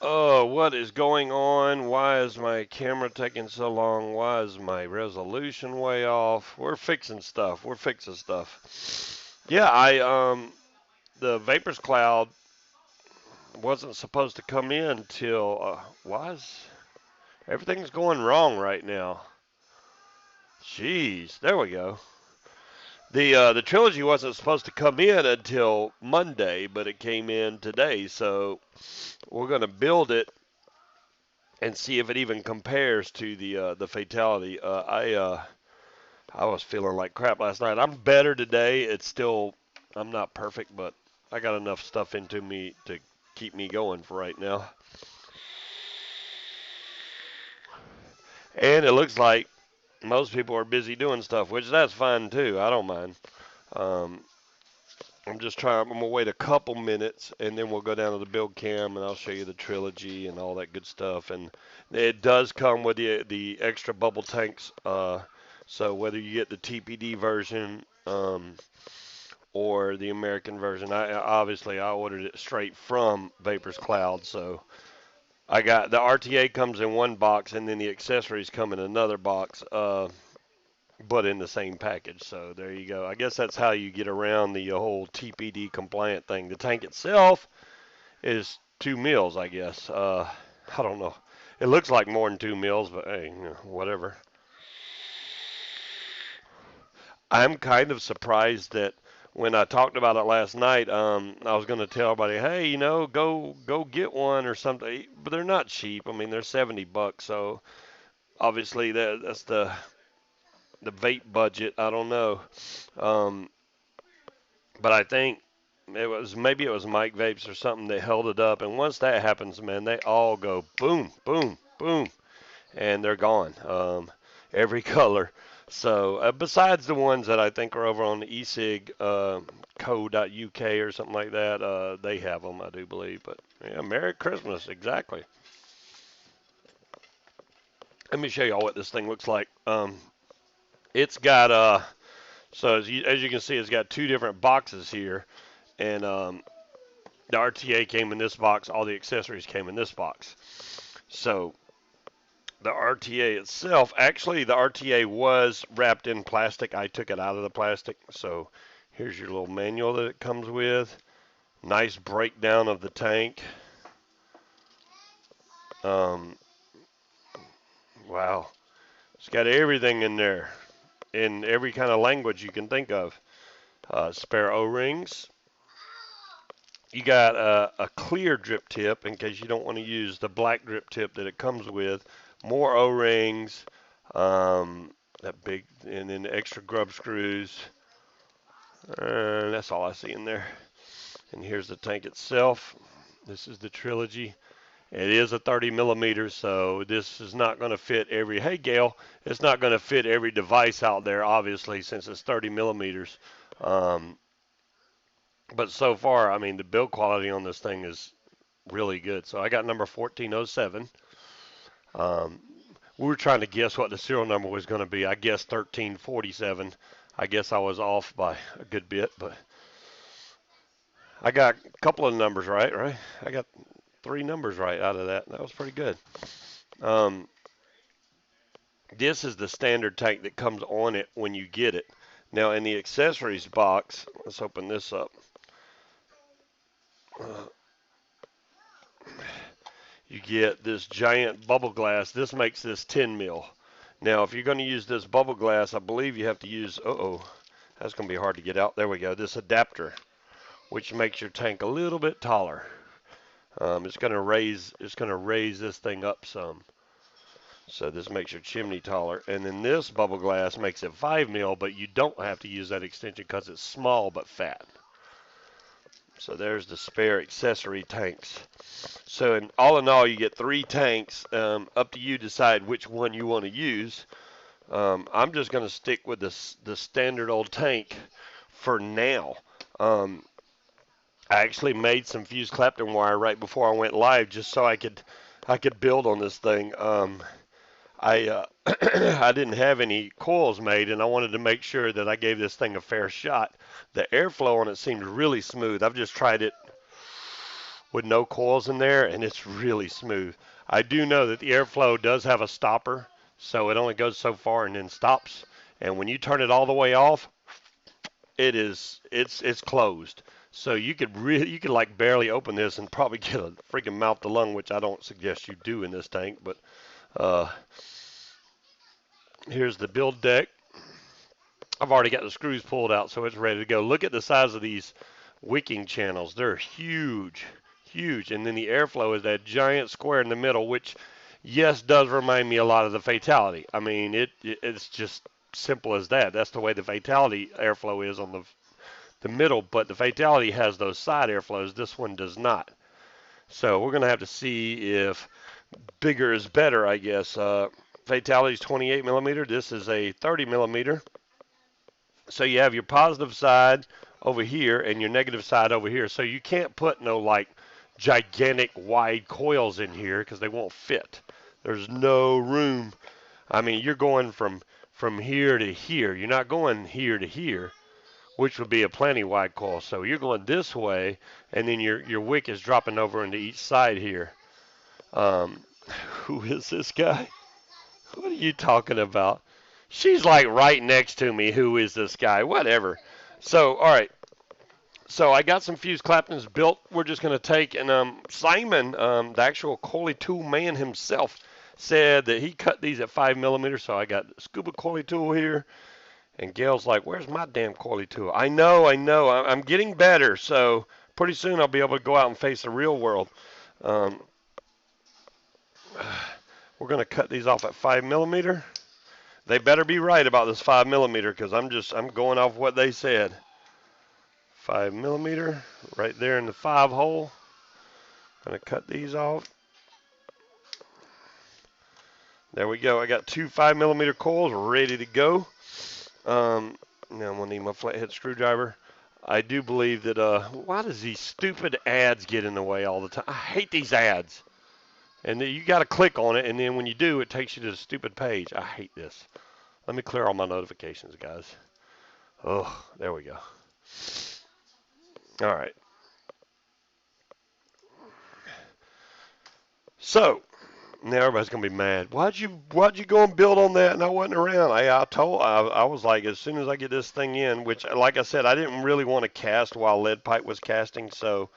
Oh, what is going on? Why is my camera taking so long? Why is my resolution way off? We're fixing stuff. We're fixing stuff. Yeah, the Vaperz cloud wasn't supposed to come in till was everything's going wrong right now. Jeez, there we go. The trilogy wasn't supposed to come in until Monday, but it came in today. So we're gonna build it and see if it even compares to the fatality. I was feeling like crap last night. I'm better today. It's still I'm not perfect, but I got enough stuff into me to keep me going for right now. And it looks like most people are busy doing stuff, which that's fine too. I don't mind. Um, I'm just trying. I'm gonna wait a couple minutes, and then we'll go down to the build cam, and I'll show you the trilogy and all that good stuff. And it does come with the extra bubble tanks. So whether you get the TPD version or the American version, I ordered it straight from Vaperz Cloud. So I got the RTA comes in one box, and then the accessories come in another box. But in the same package. So there you go. I guess that's how you get around the whole TPD compliant thing. The tank itself is 2 mils, I guess. I don't know. It looks like more than 2 mils, but hey, whatever. I'm kind of surprised that when I talked about it last night, I was going to tell everybody, hey, go get one or something. But they're not cheap. I mean, they're $70. So obviously that's the vape budget. I don't know. Um, But I think maybe it was Mike Vapes or something that held it up. And once that happens, man, they all go boom, boom, boom, and they're gone. Every color. So besides the ones that I think are over on the e-cig co.uk or something like that, they have them, I do believe. But yeah, Merry Christmas, exactly. Let me show y'all what this thing looks like. It's got so as you can see, it's got two different boxes here, and the RTA came in this box. All the accessories came in this box. So the RTA itself, actually, the RTA was wrapped in plastic. I took it out of the plastic. So here's your little manual that it comes with. Nice breakdown of the tank. Um, wow. It's got everything in there in every kind of language you can think of. Spare O-rings. You got a clear drip tip in case you don't want to use the black drip tip that it comes with. More O-rings, that big, and then extra grub screws. That's all I see in there. And here's the tank itself. This is the Trilogy. It is a 30 millimeter, so this is not going to fit every. Hey, Gail, it's not going to fit every device out there, obviously, since it's 30 millimeters. Um, but so far, I mean, the build quality on this thing is really good. So I got number 1407. Um, we were trying to guess what the serial number was going to be. I guessed 1347. I guess I was off by a good bit, but I got a couple of numbers right, right? I got three numbers right out of that. That was pretty good. Um, this is the standard tank that comes on it when you get it. Now, in the accessories box, let's open this up. Uh, you get this giant bubble glass. This makes this 10 mil. Now, if you're going to use this bubble glass, I believe you have to use, that's going to be hard to get out. There we go. This adapter, which makes your tank a little bit taller. It's going to raise this thing up some. So this makes your chimney taller. And then this bubble glass makes it 5 mil, but you don't have to use that extension because it's small but fat. So there's the spare accessory tanks. So in all, you get 3 tanks. Up to you decide which one you want to use. I'm just going to stick with the standard old tank for now. I actually made some fused Clapton wire right before I went live just so I could build on this thing. I didn't have any coils made, and I wanted to make sure that I gave this thing a fair shot. The airflow on it seemed really smooth. I've just tried it with no coils in there, and it's really smooth. I do know that the airflow does have a stopper, so it only goes so far and then stops. And when you turn it all the way off, it's closed. So you could like barely open this and probably get a freaking mouth to lung, which I don't suggest you do in this tank. But uh, here's the build deck. I've already got the screws pulled out, so it's ready to go. Look at the size of these wicking channels. They're huge, huge. And then the airflow is that giant square in the middle, which, yes, does remind me a lot of the Fatality. I mean, it's just simple as that. That's the way the Fatality airflow is on the middle, but the Fatality has those side airflows. This one does not. So we're going to have to see if bigger is better, I guess. Fatality is 28 millimeter. This is a 30 millimeter. So you have your positive side over here and your negative side over here. So you can't put no like gigantic wide coils in here because they won't fit. There's no room. I mean, you're going from here to here. You're not going here to here, which would be a plenty wide coil. So you're going this way, and then your wick is dropping over into each side here. Um, who is this guy? What are you talking about? She's like right next to me. Who is this guy? Whatever. So, all right. So I got some fuse claptons built. We're just going to take, and Simon, the actual Coley tool man himself, said that he cut these at 5 millimeters. So I got the Scuba Coley tool here. And Gail's like, where's my damn Coley tool? I know. I'm getting better. So pretty soon I'll be able to go out and face the real world. Um, we're going to cut these off at 5 millimeter. They better be right about this 5 millimeter because I'm going off what they said. 5 millimeter right there in the 5 hole. Gonna cut these off. There we go. I got two 5 millimeter coils ready to go. Now I'm gonna need my flathead screwdriver. I do believe that why does these stupid ads get in the way all the time? I hate these ads. And you got to click on it, and then when you do, it takes you to the stupid page. I hate this. Let me clear all my notifications, guys. Oh, there we go. All right. So now everybody's gonna be mad. Why'd you go and build on that and I wasn't around? I was like, as soon as I get this thing in, which like I said, I didn't really want to cast while lead pipe was casting, so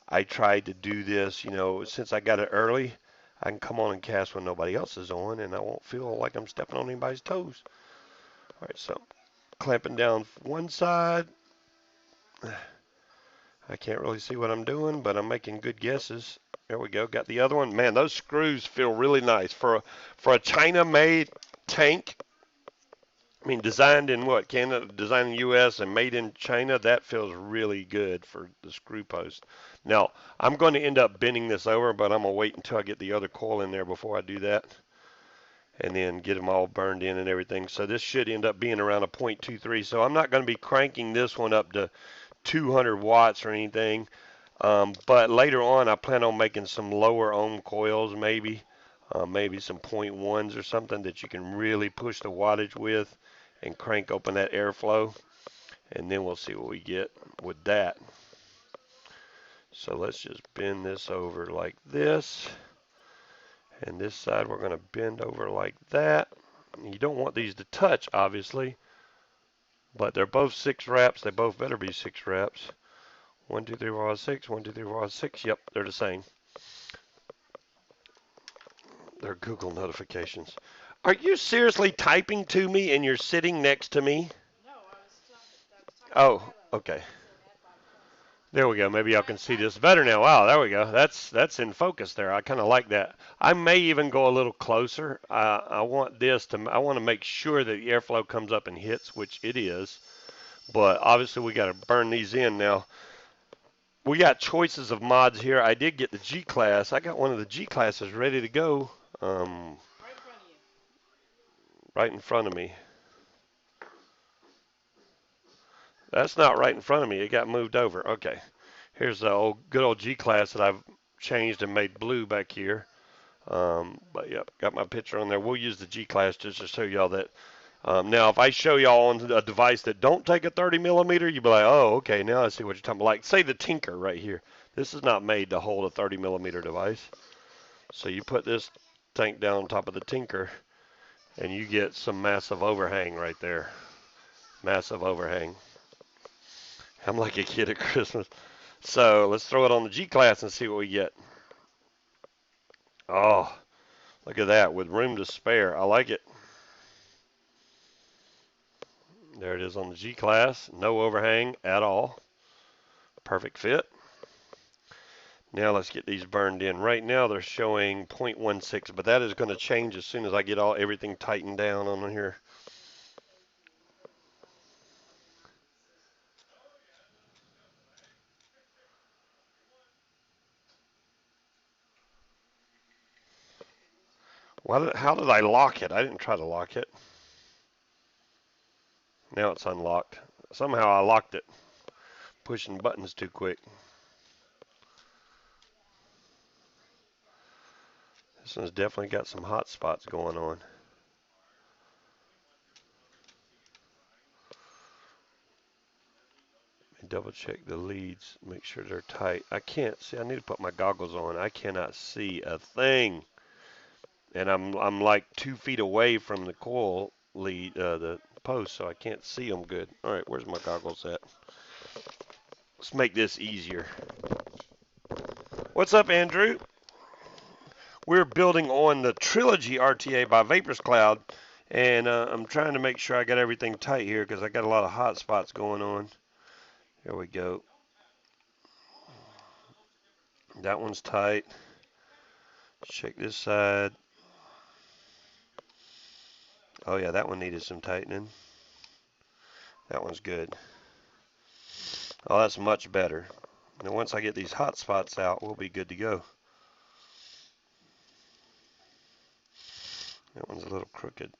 I tried to do this. You know, since I got it early, I can come on and cast when nobody else is on, and I won't feel like I'm stepping on anybody's toes. All right, so clamping down one side. I can't really see what I'm doing, but I'm making good guesses. There we go. Got the other one. Man, those screws feel really nice for a China-made tank. I mean, designed in what? Canada, designed in the U.S. and made in China. That feels really good for the screw post. Now, I'm going to end up bending this over, but I'm going to wait until I get the other coil in there before I do that. And then get them all burned in and everything. So this should end up being around a 0.23. So I'm not going to be cranking this one up to 200 watts or anything. But later on, I plan on making some lower ohm coils, maybe some 0.1s or something that you can really push the wattage with and crank open that airflow. And then we'll see what we get with that. So let's just bend this over like this. And this side we're going to bend over like that. You don't want these to touch, obviously. But they're both 6 wraps. They both better be 6 wraps. 1, 2, 3, 4, 5, 6. 1, 2, 3, 4, 5, 6. Yep, they're the same. They're Google notifications. Are you seriously typing to me and you're sitting next to me? No, I was talking. Oh, okay. There we go. Maybe y'all can see this better now. Wow, there we go. That's in focus there. I kind of like that. I may even go a little closer. I want to make sure that the airflow comes up and hits, which it is. But obviously we got to burn these in now. We got choices of mods here. I did get the G class. I got one of the G classes ready to go. Right in front of you. Right in front of me. That's not right in front of me. It got moved over. Okay. Here's the good old G class that I've changed and made blue back here. But yep, got my picture on there. We'll use the G class just to show y'all that. Now, if I show y'all on a device that don't take a 30 millimeter, you'll be like, oh, okay, now I see what you're talking about. Like, say the Tinker right here. This is not made to hold a 30 millimeter device. So you put this tank down on top of the Tinker and you get some massive overhang right there. Massive overhang. I'm like a kid at Christmas. So let's throw it on the G-Class and see what we get. Oh, look at that with room to spare. I like it. There it is on the G-Class. No overhang at all. Perfect fit. Now let's get these burned in. Right now they're showing 0.16, but that is going to change as soon as I get everything tightened down on here. How did I lock it? I didn't try to lock it. Now it's unlocked. Somehow I locked it. Pushing buttons too quick. This one's definitely got some hot spots going on. Double check the leads, make sure they're tight. I can't see. I need to put my goggles on. I cannot see a thing. And I'm like 2 feet away from the coil lead, the post, so I can't see them good. All right, where's my goggles at? Let's make this easier. What's up, Andrew? We're building on the Trilogy RTA by Vaperz Cloud, and I'm trying to make sure I got everything tight here because I got a lot of hot spots going on. There we go. That one's tight. Check this side. Oh yeah, that one needed some tightening. That one's good. Oh, that's much better. Now once I get these hot spots out, we'll be good to go. That one's a little crooked.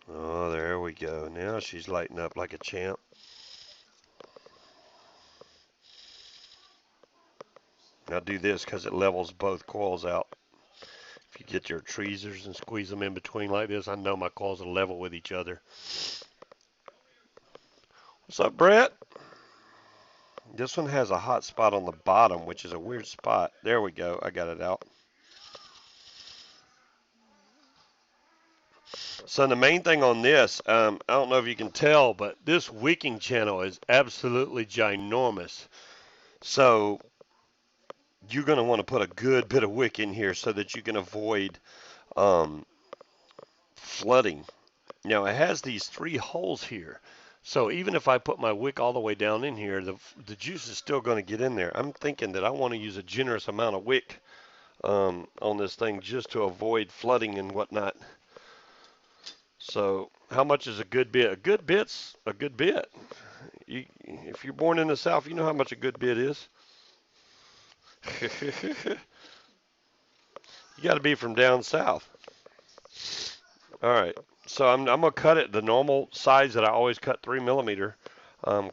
Oh, there we go. Now she's lighting up like a champ. Now do this because it levels both coils out. If you get your tweezers and squeeze them in between like this, I know my coils will level with each other. What's up, Brett? This one has a hot spot on the bottom, which is a weird spot. There we go. I got it out. So the main thing on this, I don't know if you can tell, but this wicking channel is absolutely ginormous. So you're going to want to put a good bit of wick in here so that you can avoid flooding. Now it has these 3 holes here. So even if I put my wick all the way down in here, the juice is still going to get in there. I'm thinking that I want to use a generous amount of wick on this thing just to avoid flooding and whatnot. So how much is a good bit? A good bit's a good bit. If you're born in the South, you know how much a good bit is. You got to be from down south. All right. So I'm going to cut it the normal size that I always cut 3 millimeter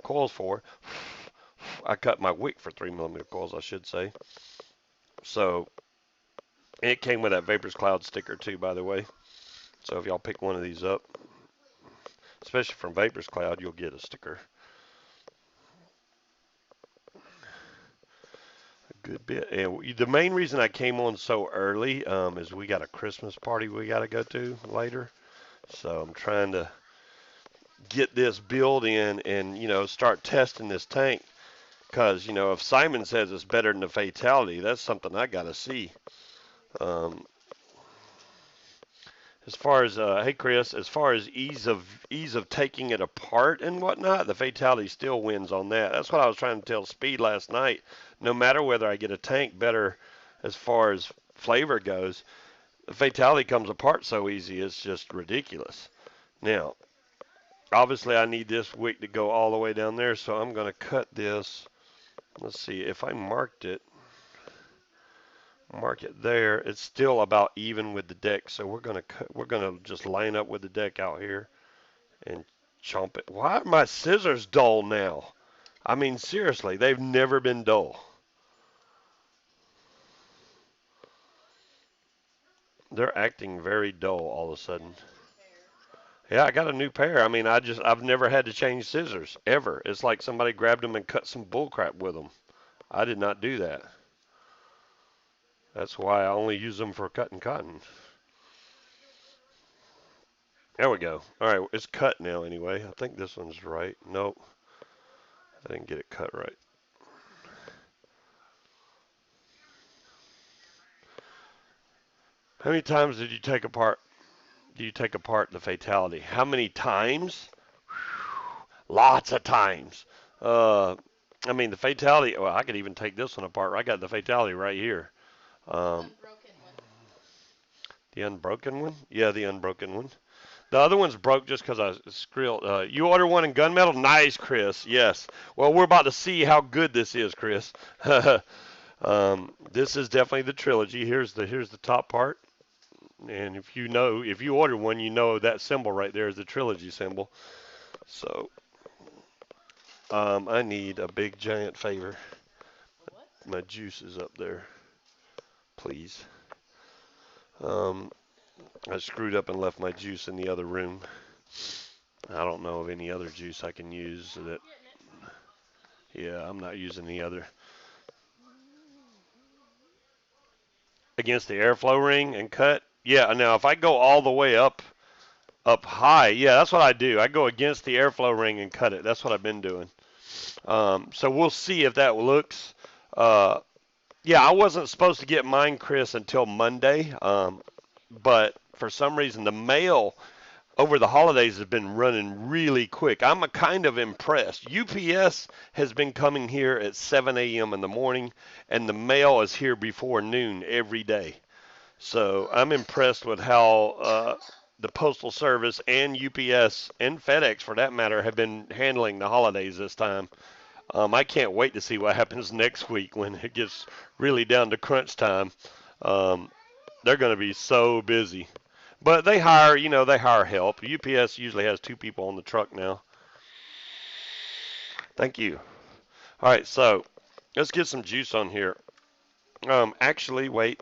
coils for. I cut my wick for 3 millimeter coils, I should say. So it came with that Vaperz Cloud sticker too, by the way. So if y'all pick one of these up, especially from Vaperz Cloud, you'll get a sticker. A good bit. And the main reason I came on so early is we got a Christmas party we got to go to later. So I'm trying to get this build in and, start testing this tank. Because, if Simon says it's better than the Fatality, that's something I got to see. As far as, hey Chris, as far as ease of taking it apart and whatnot, the Fatality still wins on that. That's what I was trying to tell Speed last night. No matter whether I get a tank better as far as flavor goes, the Fatality comes apart so easy, it's just ridiculous. Now, obviously I need this wick to go all the way down there, so I'm going to cut this. Let's see, if I mark it there, it's still about even with the deck, so we're going to just line up with the deck out here and chomp it. Why are my scissors dull now? I mean, seriously, they've never been dull. They're acting very dull all of a You got sudden. a new pair. Yeah, I got a new pair. I mean, I've never had to change scissors ever. It's like somebody grabbed them and cut some bull crap with them. I did not do that. That's why I only use them for cutting cotton. There we go. All right, it's cut now anyway. I think this one's right. Nope, I didn't get it cut right. How many times did you take apart? Do you take apart the fatality? How many times? Lots of times. Uh, I mean, the fatality. Well, I could even take this one apart. I got the fatality right here. The Um, unbroken one. the unbroken one? Yeah, the unbroken one. The other one's broke just because I scrilled. You order one in gunmetal? Nice, Chris. Yes. Well, we're about to see how good this is, Chris. This is definitely the trilogy. Here's the top part. And if you order one, you know that symbol right there is the trilogy symbol. So I need a big giant favor. A what? My juice is up there, please. Um, I screwed up and left my juice in the other room. I don't know of any other juice I can use that. I'm getting it. Yeah, I'm not using the other. Against the airflow ring and cut. Yeah, now if I go all the way up high, yeah, that's what I do. I go against the airflow ring and cut it. That's what I've been doing. So we'll see if that looks. Uh, yeah, I wasn't supposed to get mine, Chris, until Monday. But for some reason, the mail over the holidays has been running really quick. I'm a kind of impressed. UPS has been coming here at 7 a.m. in the morning, and the mail is here before noon every day. So I'm impressed with how the Postal Service and UPS and FedEx, for that matter, have been handling the holidays this time. I can't wait to see what happens next week when it gets really down to crunch time. Um, they're going to be so busy. But they hire help. UPS usually has two people on the truck now. Thank you. All right, so let's get some juice on here. Actually, wait.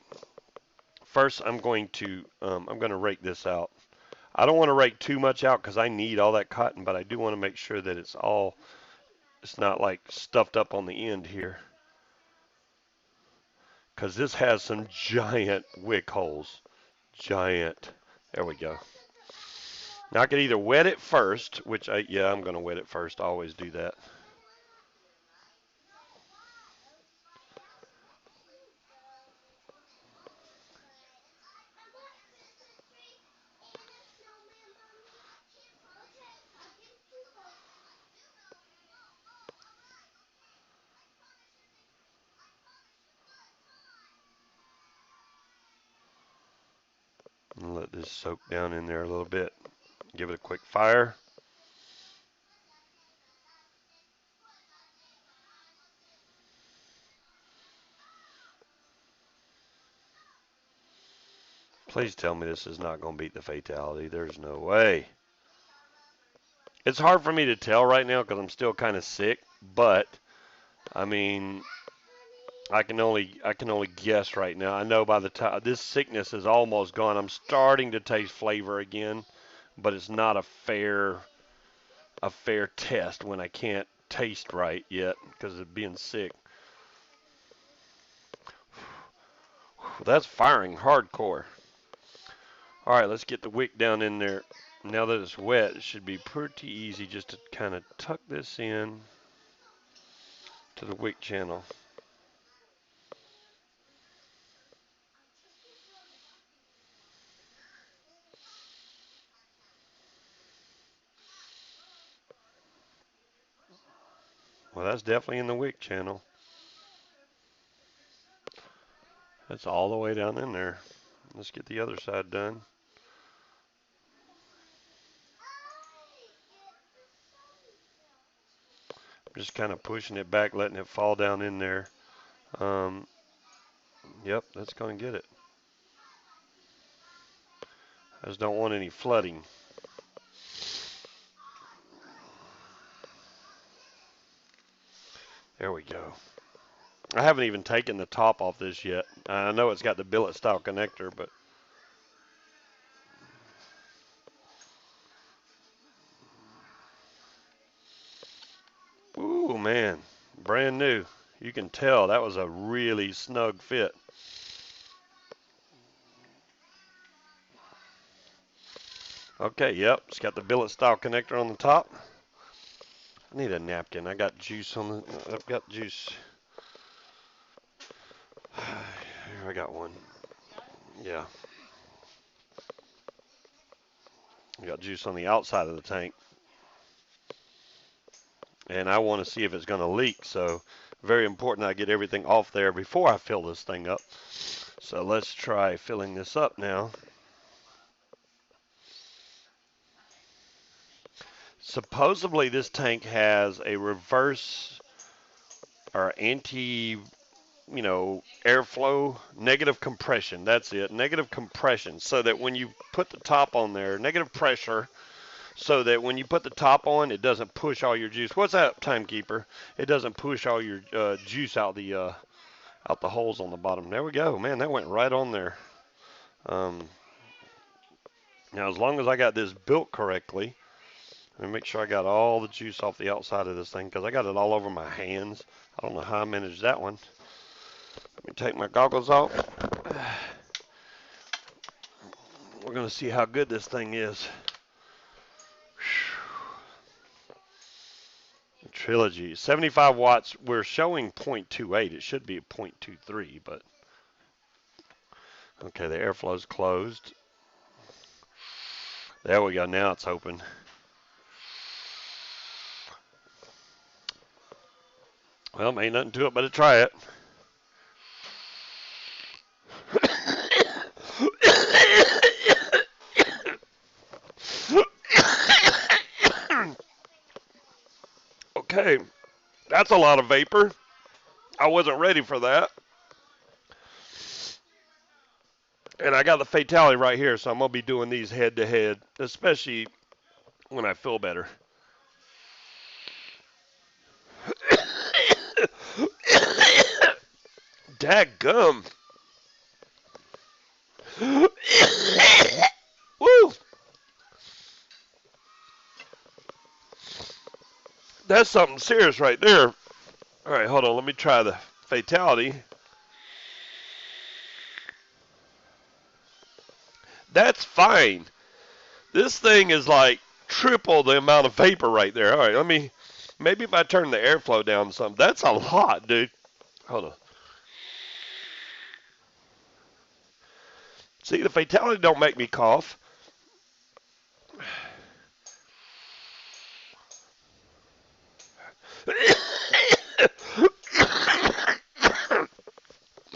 First, I'm going to rake this out. I don't want to rake too much out because I need all that cotton, but I do want to make sure that it's not like stuffed up on the end here because this has some giant wick holes. Giant. There we go. Now I could either wet it first, yeah, I'm going to wet it first. I always do that. And let this soak down in there a little bit. Give it a quick fire. Please tell me this is not going to beat the fatality. There's no way. It's hard for me to tell right now because I'm still kind of sick, but I mean, I can only guess right now. I know by the time this sickness is almost gone, I'm starting to taste flavor again, but it's not a fair test when I can't taste right yet because of being sick. That's firing hardcore. All right, let's get the wick down in there. Now that it's wet, it should be pretty easy just to kind of tuck this in to the wick channel. Well, that's definitely in the wick channel. That's all the way down in there. Let's get the other side done. Just kind of pushing it back, letting it fall down in there. Um, yep, that's going to get it. I just don't want any flooding. There we go. I haven't even taken the top off this yet. I know it's got the billet style connector, but Ooh, man, brand new. You can tell that was a really snug fit. Okay, yep, it's got the billet style connector on the top. I need a napkin. I got juice on the. I've got juice. Here, I got one. Yeah, I got juice on the outside of the tank, and I want to see if it's going to leak. So, very important I get everything off there before I fill this thing up. So let's try filling this up now. Supposedly this tank has a reverse or anti, airflow, negative compression. That's it, negative compression. So that when you put the top on there, negative pressure, so that when you put the top on, it doesn't push all your juice. What's that, timekeeper? It doesn't push all your juice out the holes on the bottom. There we go, man. That went right on there. Um, Now, as long as I got this built correctly, let me make sure I got all the juice off the outside of this thing because I got it all over my hands. I don't know how I managed that one. Let me take my goggles off. We're going to see how good this thing is. Trilogy, 75 watts. We're showing 0.28. It should be 0.23, but okay, the airflow's closed. There we go. Now it's open. Well, ain't nothing to it but to try it. Okay, that's a lot of vapor. I wasn't ready for that. And I got the fatality right here, so I'm going to be doing these head to head, especially when I feel better. Dadgum. Woo! That's something serious right there. All right, hold on. Let me try the fatality. That's fine. This thing is like triple the amount of vapor right there. All right, maybe if I turn the airflow down some. That's a lot, dude. Hold on. See, the fatality don't make me cough.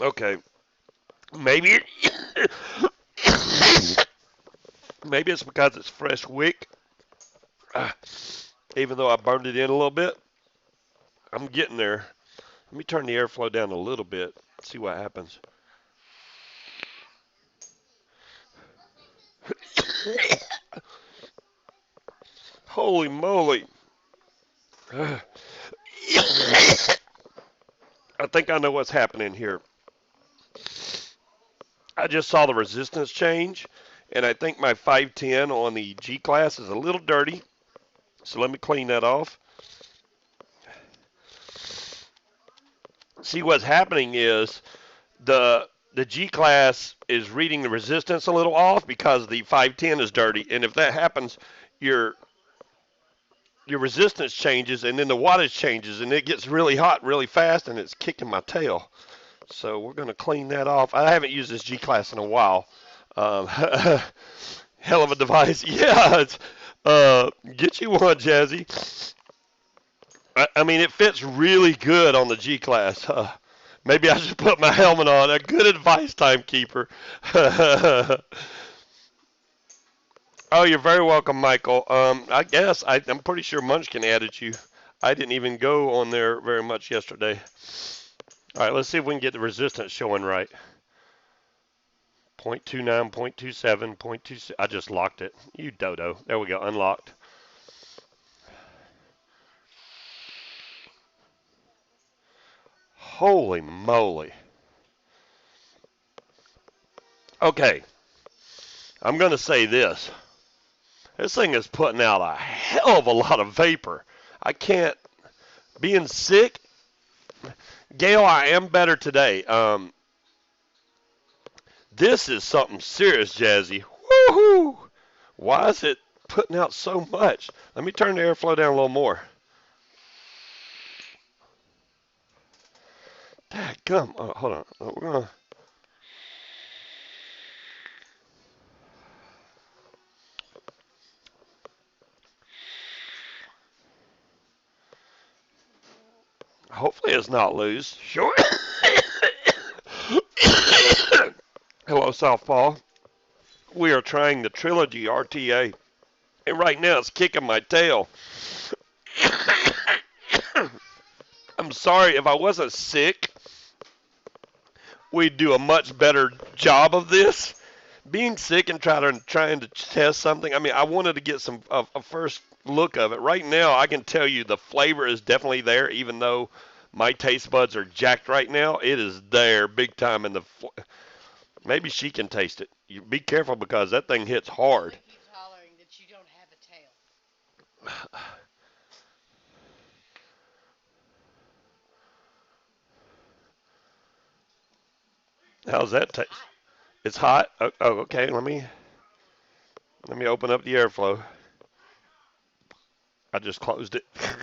Okay. Maybe maybe it's because it's fresh wick. Even though I burned it in a little bit. I'm getting there. Let me turn the airflow down a little bit. See what happens. Holy moly. I think I know what's happening here. I just saw the resistance change, and I think my 510 on the G class is a little dirty. So let me clean that off. See, what's happening is the G class is reading the resistance a little off because the 510 is dirty, and if that happens, your resistance changes, and then the wattage changes, and it gets really hot really fast, and it's kicking my tail. So we're going to clean that off. I haven't used this G class in a while. Hell of a device. Yeah, get you one, Jazzy. I mean, it fits really good on the G class. Maybe I should put my helmet on. A good advice, timekeeper. Oh, you're very welcome, Michael. I guess I'm pretty sure Munchkin added you. I didn't even go on there very much yesterday. All right, let's see if we can get the resistance showing right. 0.29, 0.27, 0.26. I just locked it. You dodo. There we go, unlocked. Holy moly. Okay, I'm going to say this. This thing is putting out a hell of a lot of vapor. I can't Being sick, Gail, I am better today. This is something serious, Jazzy. Woohoo! Why is it putting out so much? Let me turn the airflow down a little more. Dadgum. Oh, hold on. We're gonna. Hopefully it's not loose. Sure. Hello, Southpaw. We are trying the Trilogy RTA, and right now it's kicking my tail. I'm sorry if I wasn't sick. We'd do a much better job of this. Being sick and trying to test something. I mean, I wanted to get a first look of it. Right now, I can tell you the flavor is definitely there, even though my taste buds are jacked right now. It is there, big time. Maybe she can taste it. You be careful because that thing hits hard. Charlie keeps hollering that you don't have a tail. How's that It's taste? hot. It's hot. Oh, okay. Let me open up the airflow. I just closed it. The other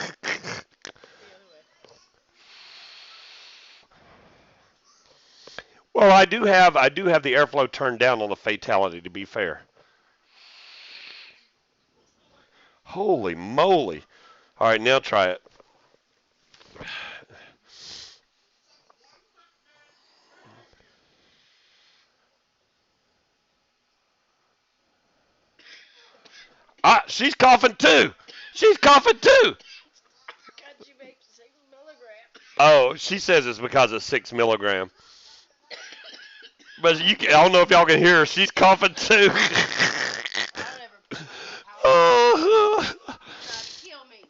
way. Well, I do have the airflow turned down on the fatality. To be fair. Holy moly! All right, now try it. Ah, she's coughing too. She's coughing too. Because you make 6 milligrams. Oh, she says it's because of 6 milligram. But I don't know if y'all can hear her. She's coughing too. I don't ever put powder in my food. Oh, You're trying to kill me.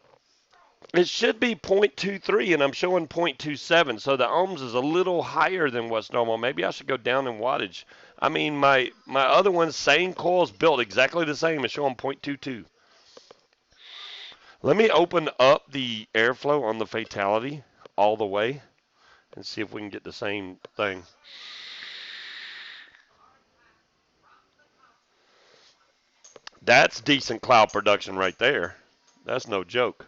it should be 0.23, and I'm showing 0.27, so the ohms is a little higher than what's normal. Maybe I should go down in wattage. I mean, my other one's same coil's built exactly the same. It's showing 0.22. Let me open up the airflow on the fatality all the way and see if we can get the same thing. That's decent cloud production right there. That's no joke.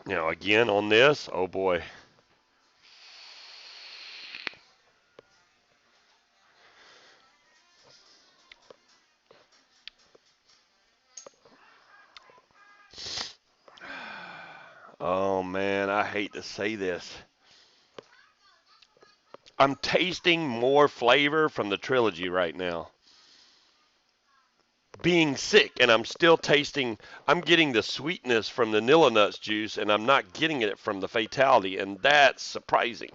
Now, again on this, oh boy. Oh man, I hate to say this. I'm tasting more flavor from the trilogy right now. Being sick, and I'm still tasting, I'm getting the sweetness from the Nilla Nuts juice, and I'm not getting it from the fatality, and that's surprising.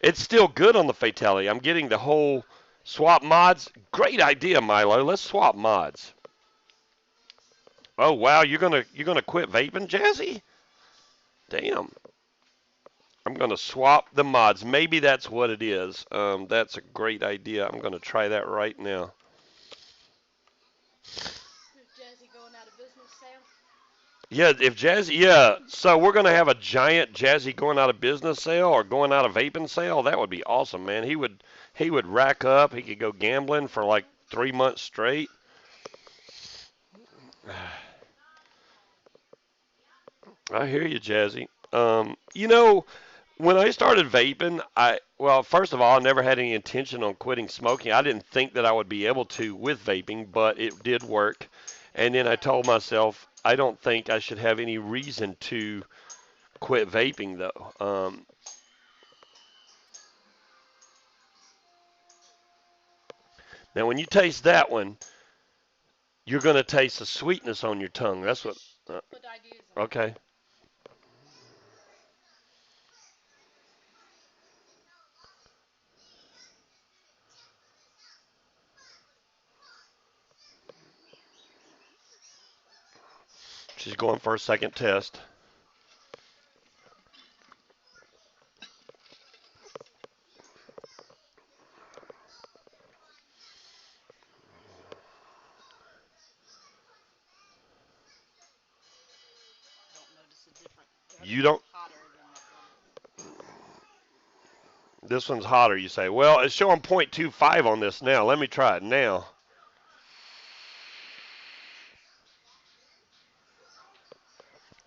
It's still good on the fatality. I'm getting the whole swap mods. Great idea, Milo. Let's swap mods. Oh wow, you're gonna quit vaping, Jazzy? Damn. I'm gonna swap the mods. Maybe that's what it is. That's a great idea. I'm gonna try that right now. Is Jazzy going out of business, Sam? Yeah, if Jazzy, yeah. So we're gonna have a giant Jazzy going out of business sale or going out of vaping sale. That would be awesome, man. He would rack up. He could go gambling for like 3 months straight. I hear you, Jazzy. When I started vaping, well, first of all, I never had any intention on quitting smoking. I didn't think that I would be able to with vaping, but it did work. And then I told myself I don't think I should have any reason to quit vaping though. Now, when you taste that one, you're gonna taste the sweetness on your tongue. That's what. Put ideas on. Okay. She's going for a second test. You don't. Hotter than This one's hotter, you say. Well, it's showing 0.25 on this now. Let me try it now.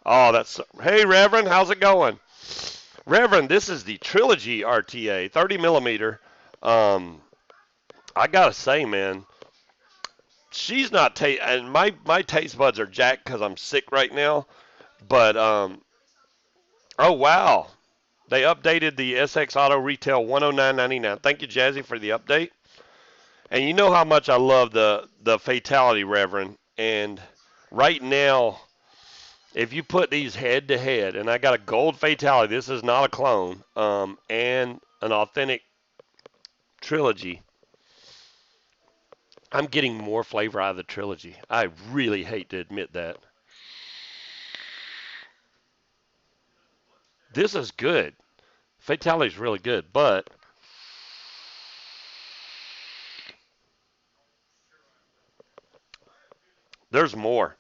Oh, that's. Hey, Reverend, how's it going? Reverend, this is the Trilogy RTA, 30 millimeter. Um, I gotta say, man, she's not and my taste buds are jacked because I'm sick right now. But oh wow, they updated the SX Auto Retail 109.99. Thank you, Jazzy, for the update. And you know how much I love the Fatality, Reverend. And right now, if you put these head to head, and I got a gold Fatality, this is not a clone, and an authentic Trilogy, I'm getting more flavor out of the Trilogy. I really hate to admit that. This is good. Fatality is really good, but there's more.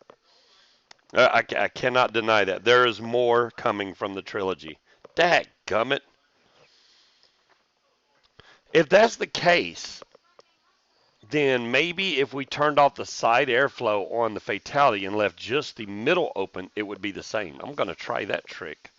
I cannot deny that. There is more coming from the Trilogy. Dadgummit. If that's the case, then maybe if we turned off the side airflow on the Fatality and left just the middle open, it would be the same. I'm going to try that trick.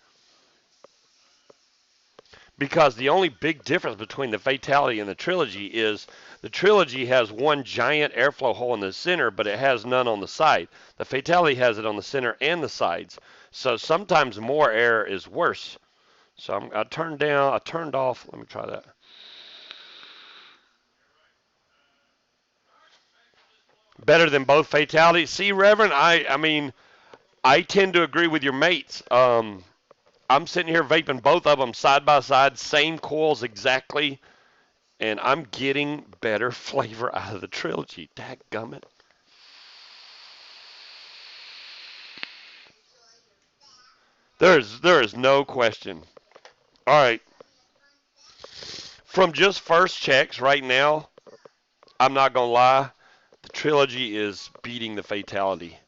Because the only big difference between the Fatality and the Trilogy is the Trilogy has one giant airflow hole in the center, but it has none on the side. The Fatality has it on the center and the sides. So sometimes more air is worse. So I turned down, I turned off. Let me try that. Better than both Fatalities. See, Reverend, I mean, I tend to agree with your mates. I'm sitting here vaping both of them side by side, same coils exactly, and I'm getting better flavor out of the Trilogy. Dadgummit. There is no question. All right, from just first checks right now, I'm not gonna lie, the Trilogy is beating the Fatality.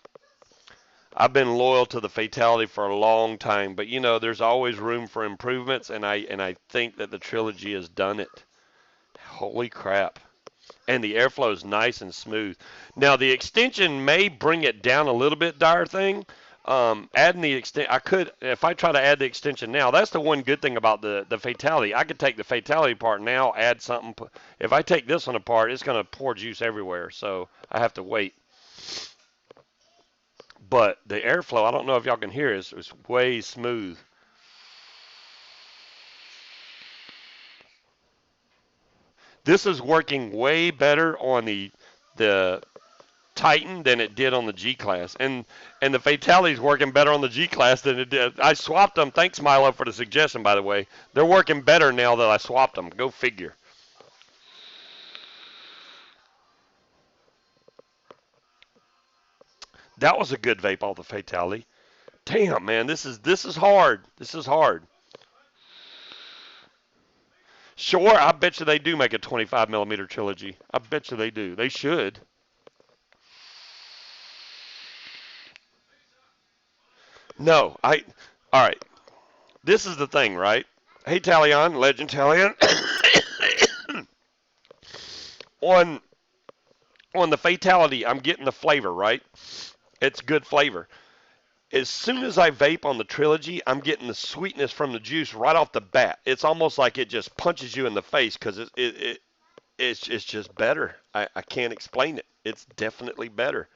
I've been loyal to the Fatality for a long time, but you know, there's always room for improvements, and I think that the Trilogy has done it. Holy crap. And the airflow is nice and smooth. Now the extension may bring it down a little bit, dire thing. Adding the extent, I could if I try to add the extension now. That's the one good thing about the Fatality. I could take the Fatality part now, add something. If I take this one apart, it's going to pour juice everywhere. So I have to wait. But the airflow, I don't know if y'all can hear, is way smooth. This is working way better on the Titan than it did on the G class, and the Fatality is working better on the G class than it did. I swapped them. Thanks, Milo, for the suggestion. By the way, they're working better now that I swapped them. Go figure. That was a good vape off the Fatality. Damn, man, this is hard. This is hard. Sure, I bet you they do make a 25 millimeter Trilogy. I bet you they do. They should. No, I. All right. This is the thing, right? Hey, Talion, Legend Talion. on on the Fatality, I'm getting the flavor, right? It's good flavor. As soon as I vape on the Trilogy, I'm getting the sweetness from the juice right off the bat. It's almost like it just punches you in the face because it's just better. I can't explain it. It's definitely better.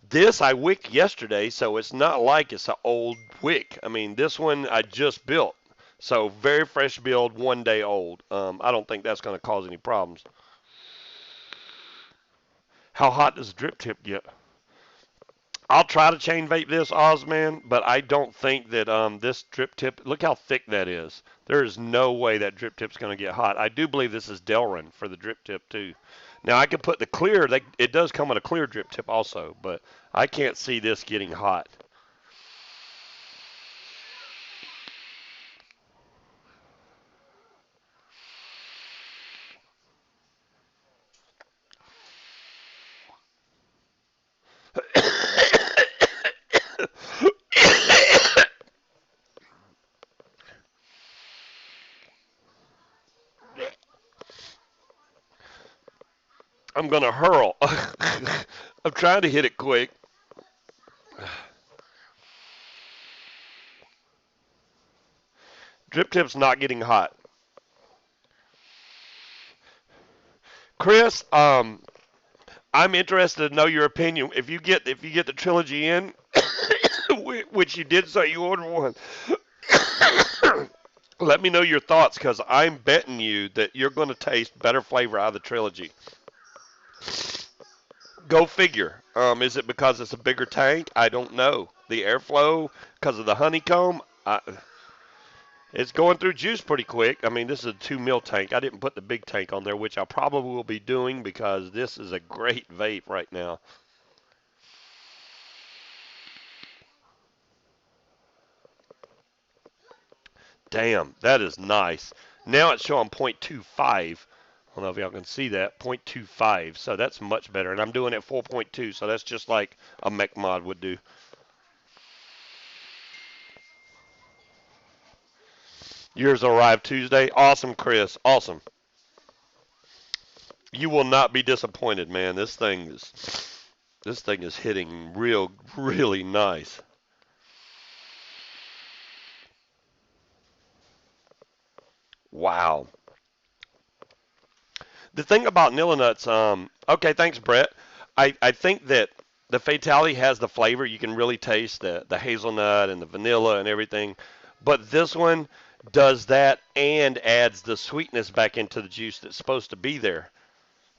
This I wicked yesterday, so it's not like it's an old wick. I mean, this one I just built. So very fresh build, 1 day old. I don't think that's going to cause any problems. How hot does drip tip get? I'll try to chain vape this, Ozman, but I don't think that this drip tip. Look how thick that is. There is no way that drip tip's going to get hot. I do believe this is Delrin for the drip tip too. Now I could put the clear. It does come with a clear drip tip also, but I can't see this getting hot. I'm going to hurl. I'm trying to hit it quick. Drip tip's not getting hot. Chris, I'm interested to know your opinion. If you get the trilogy in, which you did say you ordered one, let me know your thoughts because I'm betting you that you're going to taste better flavor out of the trilogy. Go figure. Is it because it's a bigger tank? I don't know. The airflow because of the honeycomb. It's going through juice pretty quick. I mean, this is a 2 mil tank. I didn't put the big tank on there, which I probably will be doing because this is a great vape right now. Damn, that is nice. Now it's showing 0.25. I don't know if y'all can see that, 0.25. So that's much better. And I'm doing it 4.2, so that's just like a mech mod would do. Yours arrived Tuesday. Awesome, Chris. Awesome. You will not be disappointed, man. This thing is hitting really nice. Wow. The thing about Nilla Nuts, okay, thanks, Brett. I think that the Fatality has the flavor. You can really taste the hazelnut and the vanilla and everything. But this one does that and adds the sweetness back into the juice that's supposed to be there,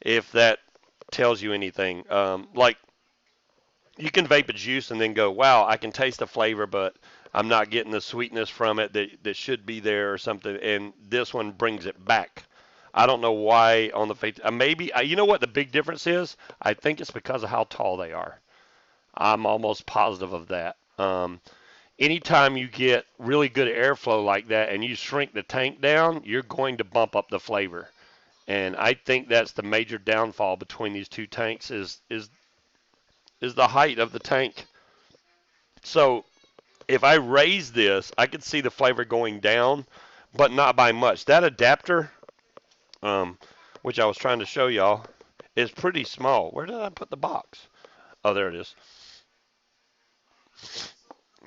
if that tells you anything. Like, you can vape a juice and then go, wow, I can taste the flavor, but I'm not getting the sweetness from it that should be there or something. And this one brings it back. I don't know why on the face. Maybe you know what the big difference is. I think it's because of how tall they are. I'm almost positive of that. Anytime you get really good airflow like that and you shrink the tank down, you're going to bump up the flavor. And I think that's the major downfall between these two tanks is the height of the tank. So if I raise this, I could see the flavor going down, but not by much. That adapter, um, which I was trying to show y'all, is pretty small. Where did I put the box? Oh, there it is.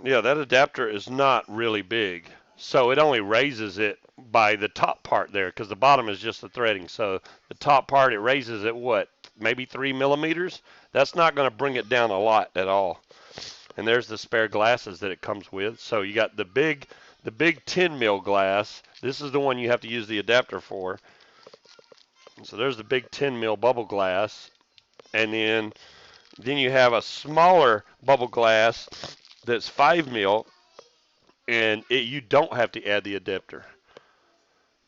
Yeah, that adapter is not really big. So it only raises it by the top part there because the bottom is just the threading. So the top part, it raises it what? Maybe 3 millimeters? That's not going to bring it down a lot at all. And there's the spare glasses that it comes with. So you got the big 10 mil glass. This is the one you have to use the adapter for. So there's the big 10 mil bubble glass, and then you have a smaller bubble glass that's 5 mil, and you don't have to add the adapter.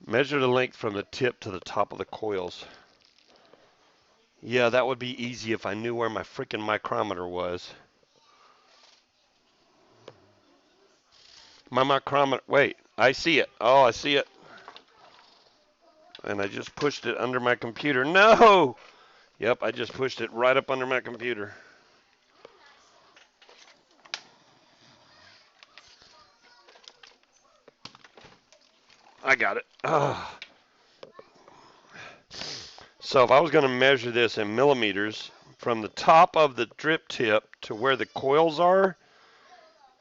Measure the length from the tip to the top of the coils. Yeah, that would be easy if I knew where my freaking micrometer was. My micrometer. Wait, I see it. Oh, I see it. And I just pushed it under my computer. No! Yep, I just pushed it right up under my computer. I got it. So if I was going to measure this in millimeters, from the top of the drip tip to where the coils are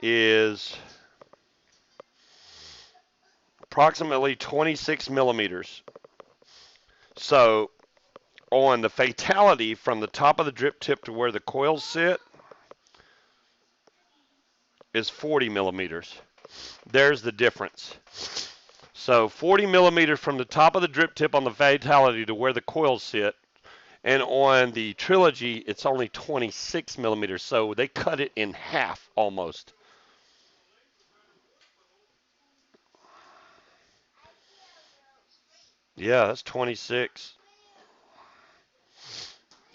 is approximately 26 millimeters. So on the Fatality, from the top of the drip tip to where the coils sit is 40 millimeters. There's the difference. So 40 millimeters from the top of the drip tip on the Fatality to where the coils sit. And on the Trilogy, it's only 26 millimeters. So they cut it in half almost. Yeah, that's 26.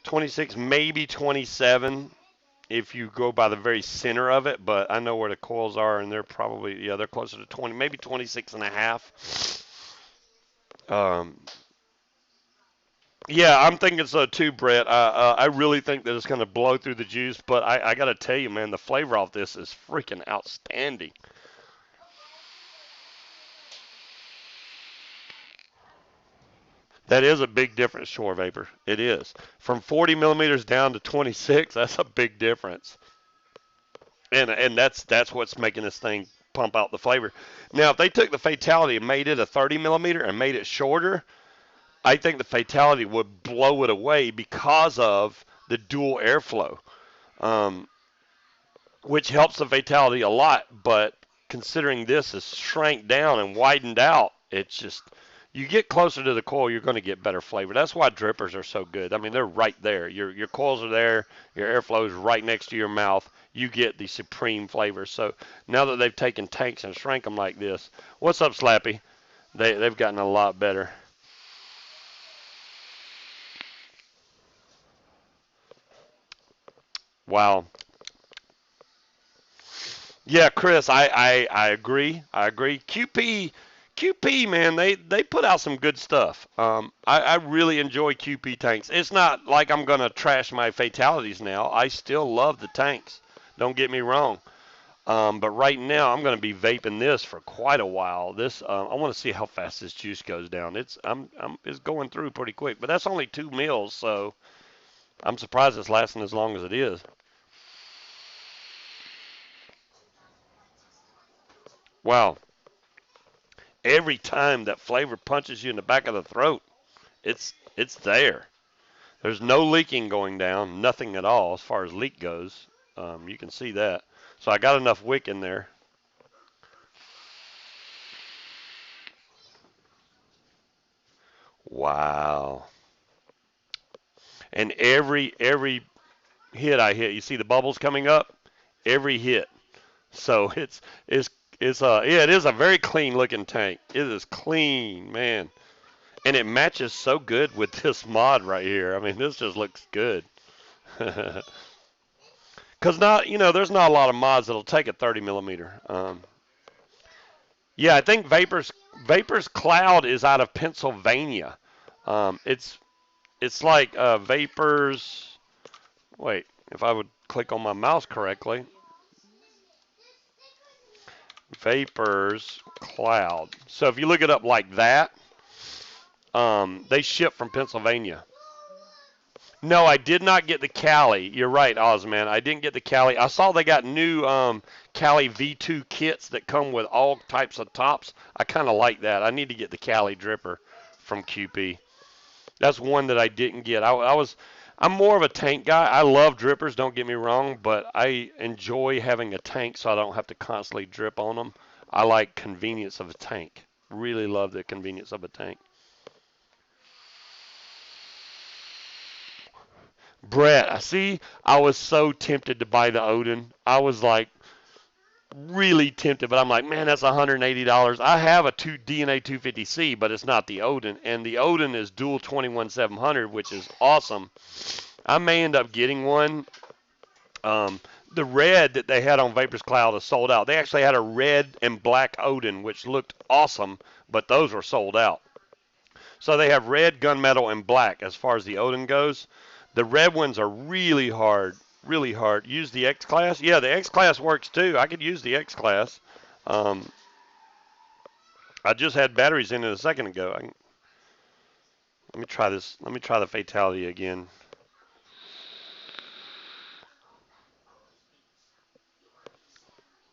26, maybe 27 if you go by the very center of it, but I know where the coils are, and they're probably, yeah, they're closer to 20, maybe 26 and a half. Um, yeah, I'm thinking so too, Brett. I really think that it's going to blow through the juice, but I got to tell you, man, the flavor off this is freaking outstanding. That is a big difference, shore vapor. It is. From 40 millimeters down to 26, that's a big difference. And that's what's making this thing pump out the flavor. Now, if they took the fatality and made it a 30 millimeter and made it shorter, I think the fatality would blow it away because of the dual airflow, um, which helps the fatality a lot. But considering this is shrank down and widened out, it's just you get closer to the coil, you're going to get better flavor. That's why drippers are so good. I mean, they're right there. Your coils are there. Your airflow is right next to your mouth. You get the supreme flavor. So now that they've taken tanks and shrank them like this, what's up, Slappy? They've gotten a lot better. Wow. Yeah, Chris, I agree. I agree. QP, man, they put out some good stuff. I really enjoy QP tanks. It's not like I'm gonna trash my fatalities now. I still love the tanks. Don't get me wrong. But right now I'm gonna be vaping this for quite a while. This I want to see how fast this juice goes down. It's going through pretty quick, but that's only 2 mils, so I'm surprised it's lasting as long as it is. Wow. Every time that flavor punches you in the back of the throat, it's there. There's no leaking going down, nothing at all as far as leak goes. You can see that. So I got enough wick in there. Wow. And every hit I hit, you see the bubbles coming up? Every hit. So it's yeah, it is a very clean looking tank. It is clean, man. And it matches so good with this mod right here. I mean, this just looks good. Because not, there's not a lot of mods that'll take a 30 millimeter. Yeah, I think Vaperz Cloud is out of Pennsylvania. It's like Vaperz. Wait, if I would click on my mouse correctly, Vaperz Cloud. So if you look it up like that, they ship from Pennsylvania. No, I did not get the Cali. You're right, Ozman. I didn't get the Cali. I saw they got new Cali V2 kits that come with all types of tops. I kind of like that. I need to get the Cali dripper from QP. That's one that I didn't get. I'm more of a tank guy. I love drippers, don't get me wrong, but I enjoy having a tank so I don't have to constantly drip on them. I like convenience of a tank. Really love the convenience of a tank. Brett, I see. I was so tempted to buy the Odin. I was like really tempted, but I'm like, man, that's $180. I have a DNA 250C, but it's not the Odin, and the Odin is dual 21700, which is awesome. I may end up getting one. Um, the red that they had on Vaperz Cloud is sold out. They actually had a red and black Odin, which looked awesome, but those were sold out. So they have red, gunmetal, and black as far as the Odin goes. The red ones are really hard, really hard. Use the X class. Yeah, the X class works too. I could use the X class. Um, I just had batteries in it a second ago. Let me try this. Let me try the fatality again.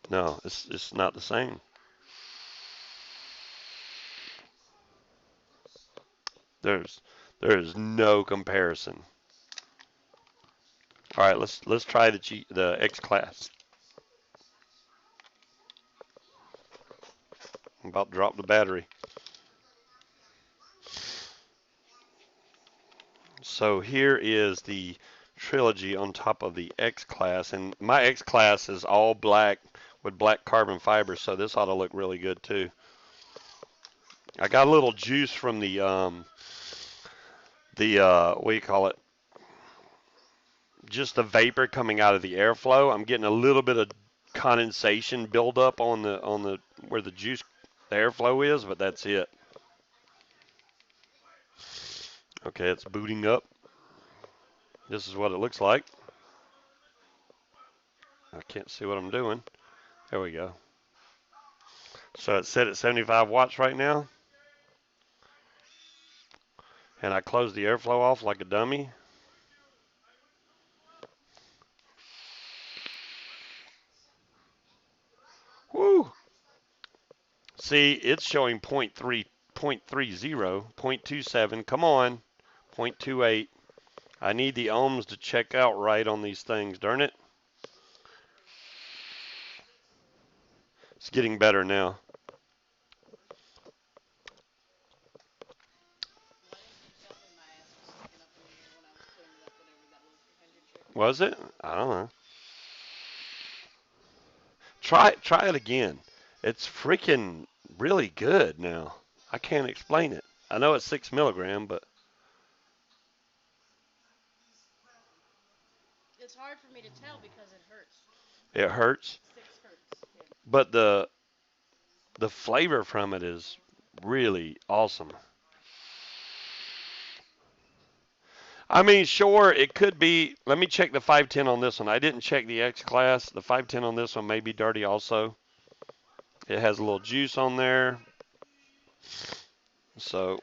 No, it's not the same. There's there is no comparison. All right, let's try the X class. I'm about to drop the battery. So here is the Trilogy on top of the X class, and my X class is all black with black carbon fiber, so this ought to look really good too. I got a little juice from the what do you call it? Just the vapor coming out of the airflow. I'm getting a little bit of condensation buildup on the where the juice the airflow is, but that's it. Okay, it's booting up. This is what it looks like. I can't see what I'm doing. There we go. So it's set at 75 watts right now. And I closed the airflow off like a dummy. Woo! See, it's showing 0.3, 0.30, 0.27. Come on, 0.28. I need the ohms to check out right on these things. Darn it. It's getting better now. Why didn't you tell me my ass was sticking up in the air when I was cleaning it up whenever that little commander chicken? Was it? I don't know. Try it again. It's freaking really good now. I can't explain it. I know it's 6 milligram, but It's hard for me to tell because it hurts. it hurts. 6 hurts. Yeah. But the flavor from it is really awesome. I mean, sure, it could be. Let me check the 510 on this one. I didn't check the X class. The 510 on this one may be dirty also. It has a little juice on there. So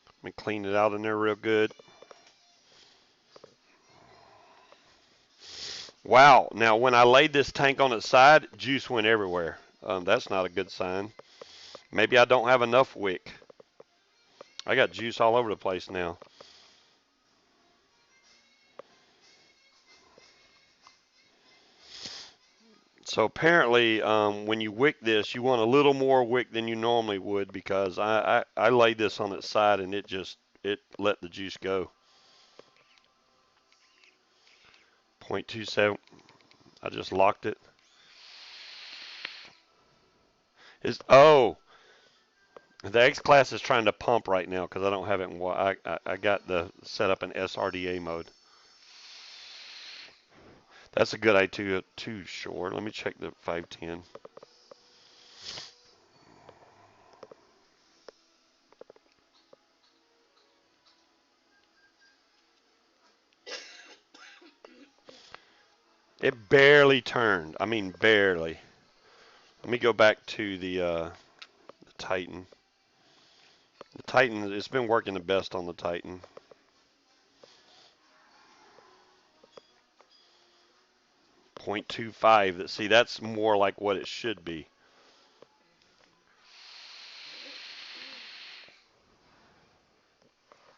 let me clean it out in there real good. Wow. Now, when I laid this tank on its side, juice went everywhere. That's not a good sign. Maybe I don't have enough wick. I got juice all over the place now. So apparently, when you wick this, you want a little more wick than you normally would because I laid this on its side and it let the juice go. 0.27. I just locked it. Oh, the X class is trying to pump right now because I don't have it in. I got the set up in SRDA mode. That's a good idea too, sure. Let me check the 510. It barely turned. I mean, barely. Let me go back to the Titan. The Titan, it's been working the best on the Titan. .25. See, that's more like what it should be.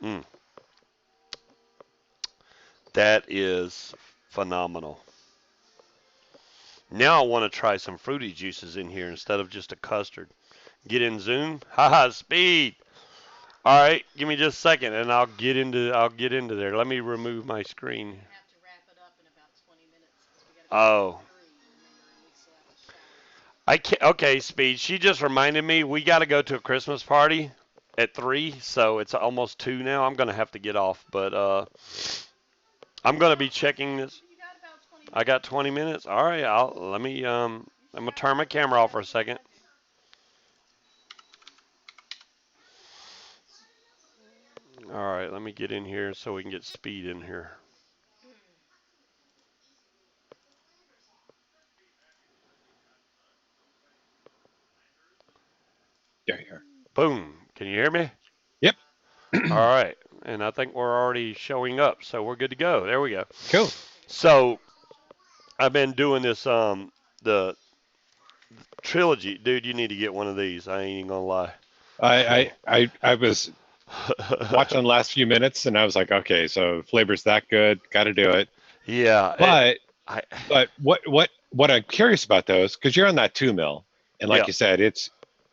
Mm, that is phenomenal. Now I want to try some fruity juices in here instead of just a custard. Get in Zoom. Haha, speed. All right, give me just a second and I'll get into there. Let me remove my We're screen. gonna have to wrap it up in about 20 minutes because we gotta be done Oh, at 3. Remember, and we still have to shower. I can't. Okay, Speed. She just reminded me we got to go to a Christmas party at 3, so it's almost 2 now. I'm gonna have to get off, but I'm gonna be checking this. You got about 20 I minutes. got 20 minutes. All right, let me You I'm gonna shower turn my and get camera off for a ready. second. All right, let me get in here so we can get Speed in here. There you are. Boom. Can you hear me? Yep. All right, and I think we're already showing up, so we're good to go. There we go. Cool. So I've been doing this the Trilogy, dude. You need to get one of these. I ain't even gonna lie. I was watching the last few minutes and I was like, okay, so flavor's that good, got to do it. Yeah, But I but what I'm curious about those because you're on that 2 mil and like yeah. you said, it's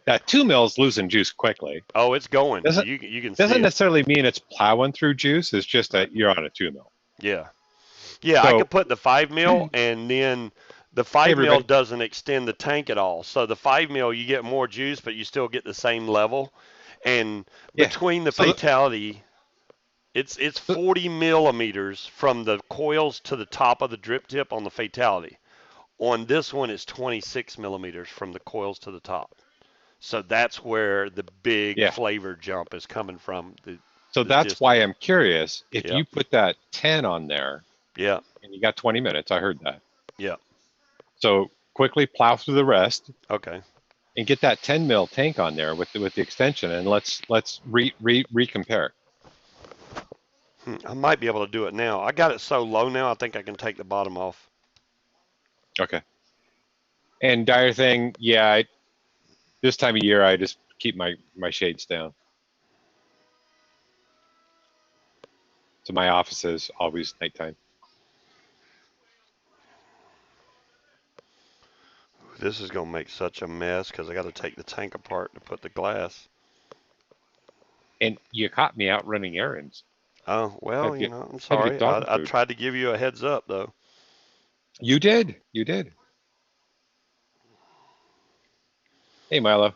that 2 mil is losing juice quickly. Oh, it's going. Doesn't You can see doesn't it. necessarily mean it's plowing through juice. It's just Right. that you're on a 2 mil. Yeah. Yeah, I So could put the 5 mil, and then the hey 5 mil everybody, doesn't extend the tank at all. So the 5 mil, you get more juice, but you still get the same level. And yeah. between the So fatality, it's so 40 millimeters from the coils to the top of the drip tip on the fatality. On this one, it's 26 millimeters from the coils to the top. So that's where the big yeah. flavor jump is coming from. So The that's why distance. I'm curious if Yep. you put that 10 on there Yep. and you got 20 minutes. I heard that. Yeah. So quickly plow through the rest Okay. and get that 10 mil tank on there with the extension, and let's recompare. I might be able to do it now. I got it so low now, I think I can take the bottom off. Okay. And dire thing, yeah, this time of year I just keep my shades down. So my office is always nighttime. This is going to make such a mess because I got to take the tank apart to put the glass. And you caught me out running errands. Oh, well, I'm Had to get sorry. dog I food. tried to give you a heads up, though. You did. You did. Hey, Milo.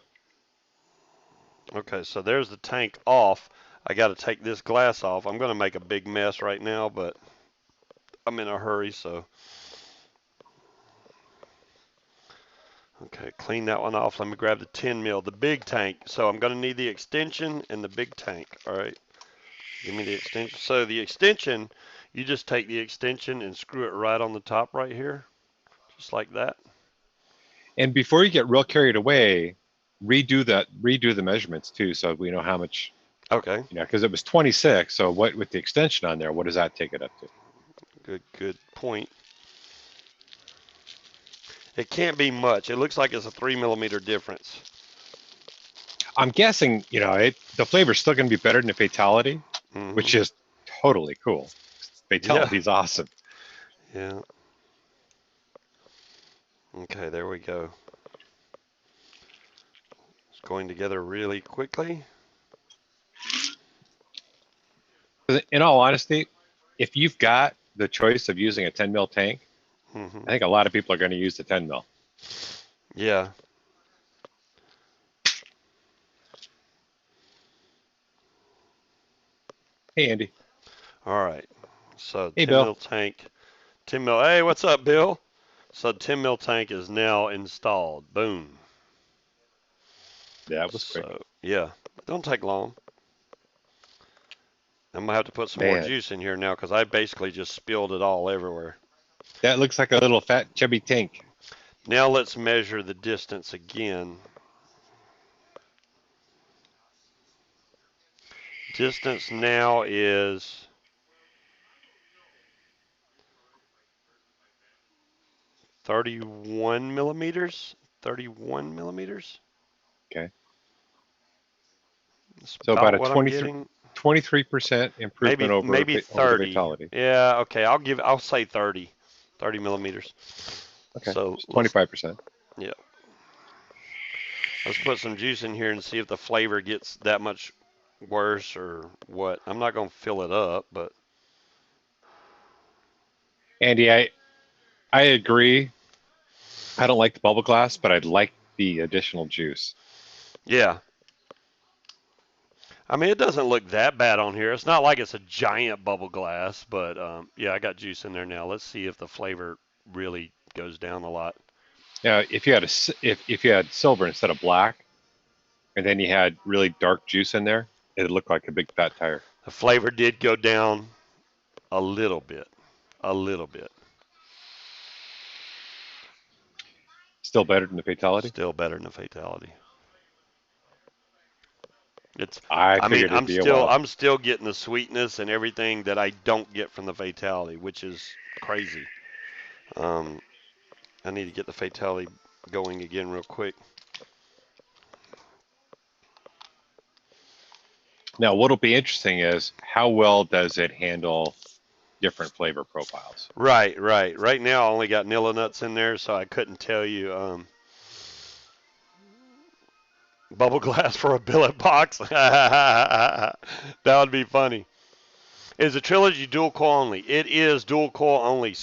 Okay, so there's the tank off. I got to take this glass off. I'm going to make a big mess right now, but I'm in a hurry, so. Okay, clean that one off. Let me grab the 10 mil, the big tank. So I'm going to need the extension and the big tank. All right, give me the extension. So the extension, you just take the extension and screw it right on the top right here, just like that. And before you get real carried away, redo the measurements too, so we know how much. Okay, Because it was 26. So what with the extension on there, what does that take it up to? good point. It can't be much. It looks like it's a 3 millimeter difference. I'm guessing, the flavor's still going to be better than the Fatality, Hmm. which is totally cool. Yeah, Fatality's awesome. yeah. Okay, there we go. It's going together really quickly. In all honesty, if you've got the choice of using a 10 mil tank, Hmm. I think a lot of people are going to use the 10 mil. Yeah. Hey, Andy. All right. So Hey, 10 Bill. mil tank. 10 mil. Hey, what's up, Bill? So 10 mil tank is now installed. Boom. That was quick. So yeah, don't take long. I'm gonna have to put some more Man, juice in here now because I basically just spilled it all everywhere. that looks like a little fat, chubby tank. Now let's measure the distance again. Distance now is 31 millimeters. 31 millimeters. Okay. That's So about about a what I'm getting. 23% improvement Maybe over the 30. Fatality. Yeah, okay. I'll say 30. 30 millimeters. Okay. So So let's 25%. yeah. Let's put some juice in here and see if the flavor gets that much worse or what. I'm not gonna fill it up, but Andy, I agree. I don't like the bubble glass, but I'd like the additional juice. yeah. I mean, it doesn't look that bad on here. It's not like it's a giant bubble glass, but yeah, I got juice in there now. Let's see if the flavor really goes down a lot. Now, if you had silver instead of black, and then you had really dark juice in there, it'd look like a big fat tire. The flavor did go down a little bit, a little bit. Still better than the Fatality. Still better than a fatality. It's, I I mean, figured it'd be a while. I'm still getting the sweetness and everything that I don't get from the fatality, which is crazy. Um, I need to get the fatality going again real quick. Now, what'll be interesting is how well does it handle different flavor profiles? Right, right. Right now, I only got Nilla nuts in there, so I couldn't tell you. Bubble glass for a billet box. That would be funny. Is the Trilogy dual coil only? It is dual coil only,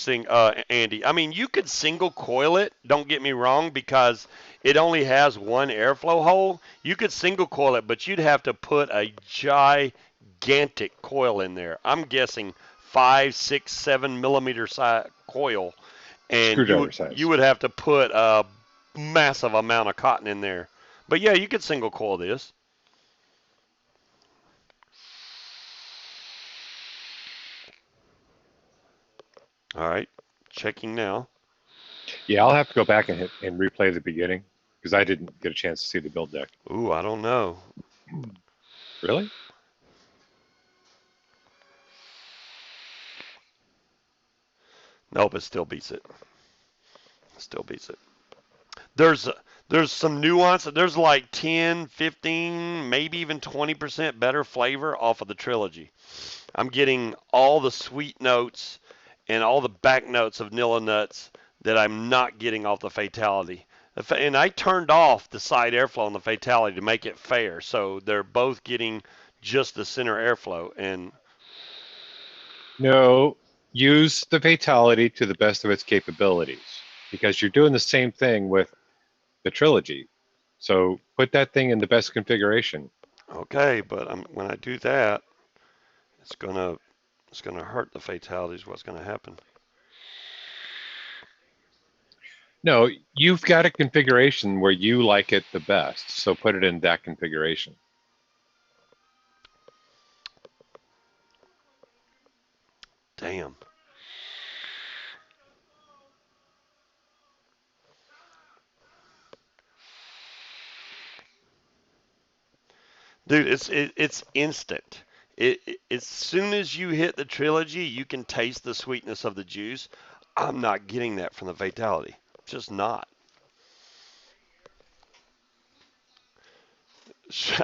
Andy. I mean, you could single coil it, don't get me wrong, because it only has one airflow hole. You could single coil it, but you'd have to put a gigantic coil in there. I'm guessing 5, 6, 7 millimeter size coil, and Screwdriver you size. would have to put a massive amount of cotton in there. But yeah, you could single coil this. All right, checking now. Yeah, I'll have to go back and replay the beginning because I didn't get a chance to see the build deck. Ooh, I don't know. Really? Nope, it still beats it. Still beats it. There's there's some nuance. There's like 10, 15, maybe even 20% better flavor off of the trilogy. I'm getting all the sweet notes and all the back notes of Nilla Nuts that I'm not getting off the Fatality. And I turned off the side airflow on the Fatality to make it fair, so they're both getting just the center airflow. And No, use the fatality to the best of its capabilities because you're doing the same thing with the trilogy. So put that thing in the best configuration. okay, but when I do that, it's gonna hurt the Fatalities. What's gonna happen? No, you've got a configuration where you like it the best. So put it in that configuration. Damn. Dude, it's instant. As soon as you hit the trilogy, you can taste the sweetness of the juice. I'm not getting that from the fatality. Just not.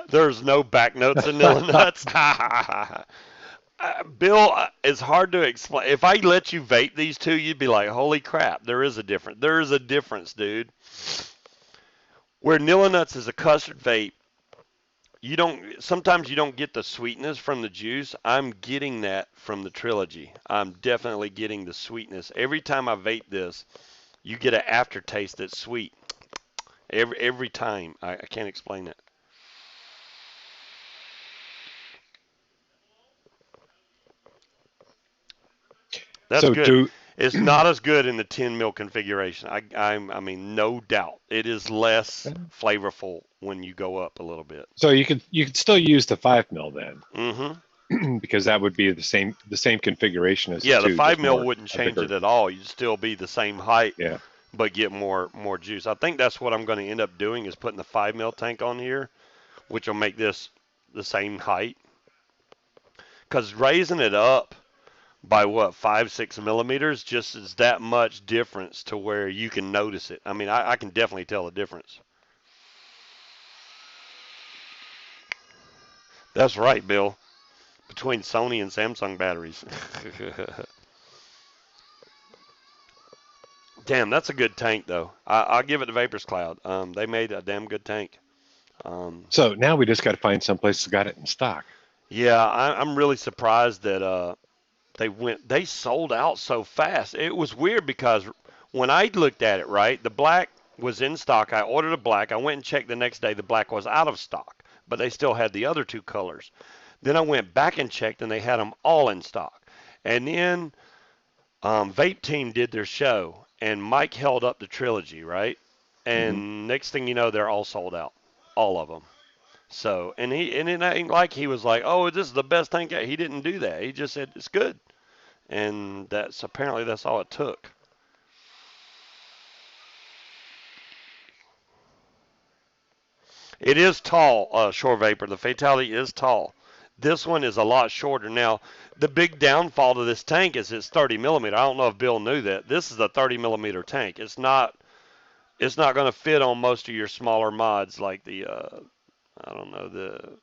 There's no back notes in Nilla Nuts. Bill, it's hard to explain. If I let you vape these two, you'd be like, "Holy crap!" There is a difference. There is a difference, dude. Where Nilla Nuts is a custard vape, you don't sometimes you don't get the sweetness from the juice. I'm getting that from the trilogy. I'm definitely getting the sweetness. Every time I vape this, you get an aftertaste that's sweet. Every time. I can't explain it. That's So good. do It's not as good in the 10 mil configuration. I mean, no doubt. It is less flavorful when you go up a little bit. so you could still use the 5 mil then Hmm. because that would be the same configuration as the Yeah, the two, 5 just mil more wouldn't a change it bigger. at all. You'd still be the same height, Yeah. but get more juice. I think that's what I'm going to end up doing is putting the 5 mil tank on here, which will make this the same height. Because raising it up by what 5, 6 millimeters just is that much difference to where you can notice it. I mean, I can definitely tell the difference. That's right, Bill. Between Sony and Samsung batteries. Damn, that's a good tank though. I'll give it to Vaperz Cloud. They made a damn good tank. Um, So now we just got to find someplace that's got it in stock. yeah, I'm really surprised that they sold out so fast. It was weird because when I looked at it, right, the black was in stock. I ordered a black. I went and checked the next day. The black was out of stock, but they still had the other two colors. Then I went back and checked, and they had them all in stock. And then Vape Team did their show, and Mike held up the trilogy, right? Hmm. And next thing you know, they're all sold out, all of them. So, and it ain't like he was like, "Oh, this is the best tank." He didn't do that. He just said it's good, and that's apparently that's all it took. It is tall, Shore Vapor. The Fatality is tall. This one is a lot shorter. Now, the big downfall to this tank is it's 30 millimeter. I don't know if Bill knew that. This is a 30 millimeter tank. It's not going to fit on most of your smaller mods like the I don't know the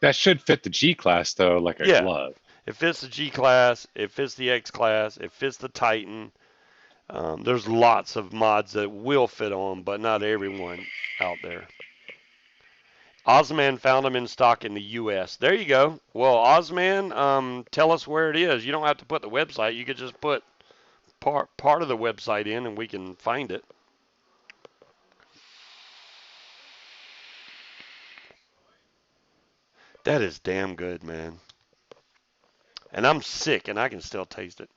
That should fit the G class though, like a yeah. glove. It fits the G class. It fits the X class. It fits the Titan. There's lots of mods that will fit on, but not everyone out there. Ozman found them in stock in the U.S. There you go. Well, Ozman, tell us where it is. You don't have to put the website. You could just put part of the website in, and we can find it. That is damn good, man. And I'm sick, and I can still taste it.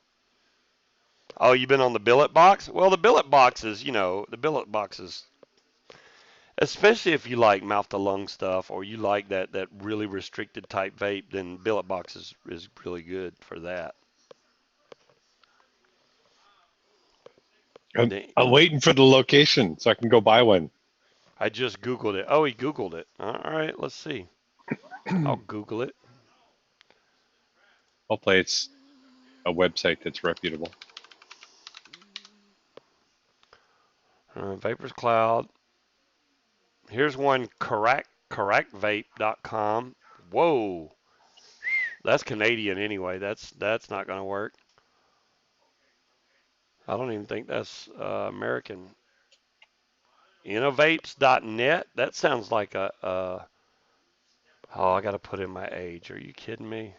Oh, you've been on the billet box? Well, the billet box is, the billet box is, especially if you like mouth to lung stuff or you like that really restricted type vape, then billet box is really good for that. I'm waiting for the location so I can go buy one. I just Googled it. Oh, he Googled it. All right, let's see. I'll Google it. Hopefully, it's a website that's reputable. Vaperz Cloud. Here's one, correctvape.com. Whoa, that's Canadian anyway. That's not going to work. I don't even think that's American. Innovapes.net. That sounds like a. Oh, I got to put in my age. Are you kidding me?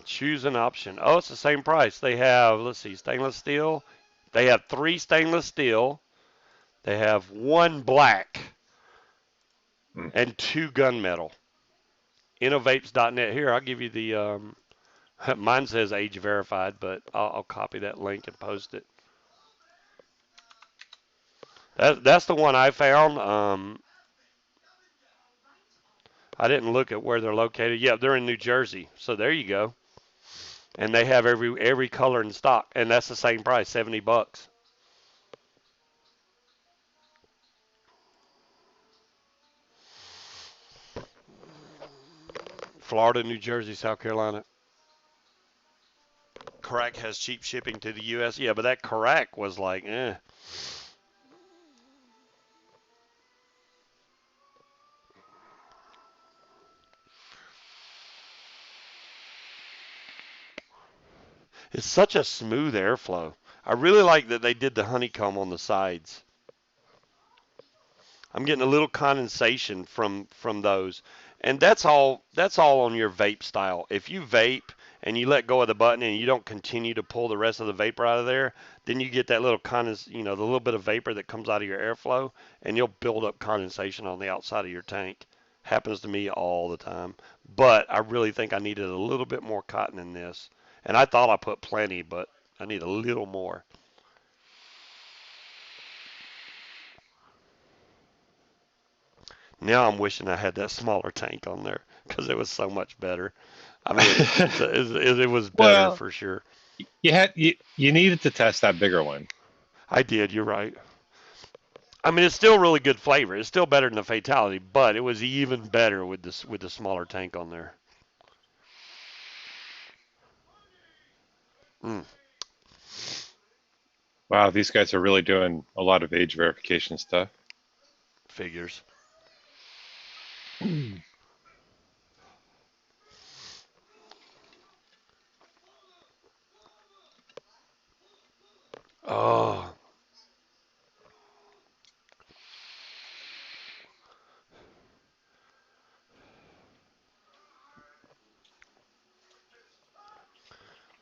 Choose an option. Oh, it's the same price. They have, let's see, stainless steel. They have 3 stainless steel. They have 1 black and 2 gunmetal. Innovapes.net. Here, I'll give you the. Mine says age verified, but I'll copy that link and post it. That's the one I found. I didn't look at where they're located. Yeah, they're in New Jersey. So there you go. And they have every color in stock, and that's the same price, $70. Florida, New Jersey, South Carolina. Crack has cheap shipping to the U.S. Yeah, but that crack was like, eh. It's such a smooth airflow. I really like that they did the honeycomb on the sides. I'm getting a little condensation from those. And that's all on your vape style. If you vape and you let go of the button and you don't continue to pull the rest of the vapor out of there, then you get that little the little bit of vapor that comes out of your airflow, and you'll build up condensation on the outside of your tank. Happens to me all the time. But I really think I needed a little bit more cotton in this. And I thought I put plenty, but I need a little more. Now I'm wishing I had that smaller tank on there because it was so much better. I mean, it was better Well, for sure. you needed to test that bigger one. I did. You're right. I mean, it's still really good flavor. It's still better than the Fatality, but it was even better with the smaller tank on there. Mm, Wow, these guys are really doing a lot of age verification stuff. figures. Oh,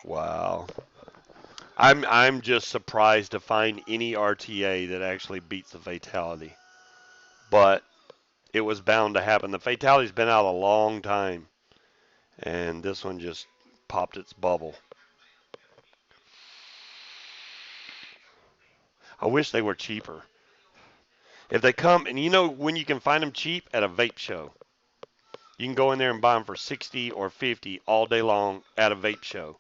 wow. I'm just surprised to find any RTA that actually beats the Fatality, but it was bound to happen. The Fatality's been out a long time, and this one just popped its bubble. I wish they were cheaper. If they come, and when you can find them cheap at a vape show, you can go in there and buy them for 60 or 50 all day long at a vape show.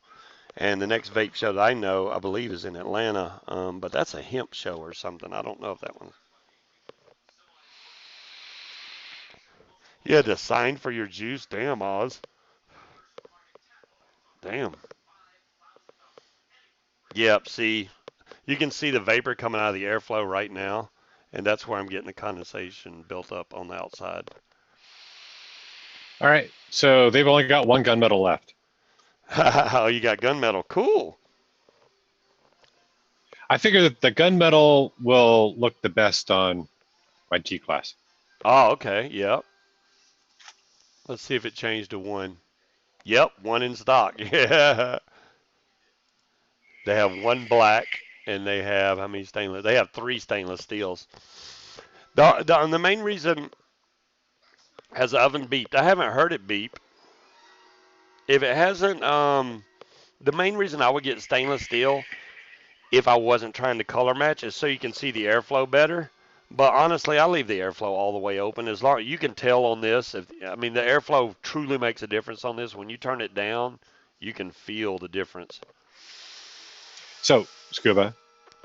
And the next vape show that I know, I believe, is in Atlanta, but that's a hemp show or something. I don't know if that one. You had to sign for your juice? Damn, Oz. Damn. Yep, see, you can see the vapor coming out of the airflow right now, and that's where I'm getting the condensation built up on the outside. All right, so they've only got 1 gunmetal left. Oh, you got gunmetal. Cool. I figure that the gunmetal will look the best on my G class. Oh, okay. Yep. Let's see if it changed to 1. Yep, 1 in stock. Yeah. They have 1 black, and they have how many stainless? They have 3 stainless steels. The main reason has the oven beeped. I haven't heard it beep. If it hasn't, the main reason I would get stainless steel if I wasn't trying to color match is so you can see the airflow better. But honestly, I leave the airflow all the way open. As long you can tell on this, if I mean the airflow truly makes a difference on this. When you turn it down, you can feel the difference. So, Scuba,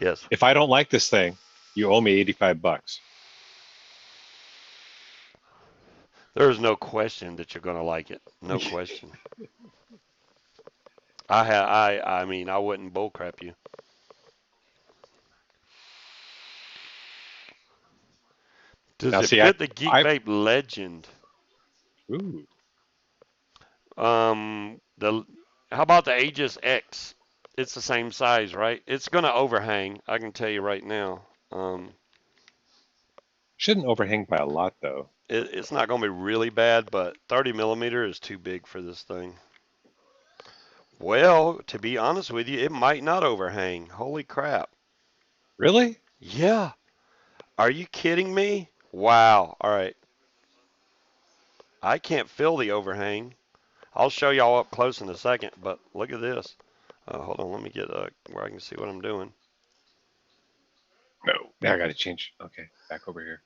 Yes, if I don't like this thing, you owe me 85 bucks. there is no question that you're going to like it. No question. I mean, I wouldn't bullcrap you. Does Now, it see, fit the Geek I, Vape Legend? ooh, The how about the Aegis X? It's the same size, right? It's going to overhang. I can tell you right now. shouldn't overhang by a lot, though. It's not going to be really bad, but 30 millimeter is too big for this thing. Well, to be honest with you, it might not overhang. Holy crap. Really? Yeah. Are you kidding me? Wow. All right. I can't feel the overhang. I'll show y'all up close in a second, but look at this. Hold on, let me get where I can see what I'm doing. No. Now I got to change. Okay, back over here.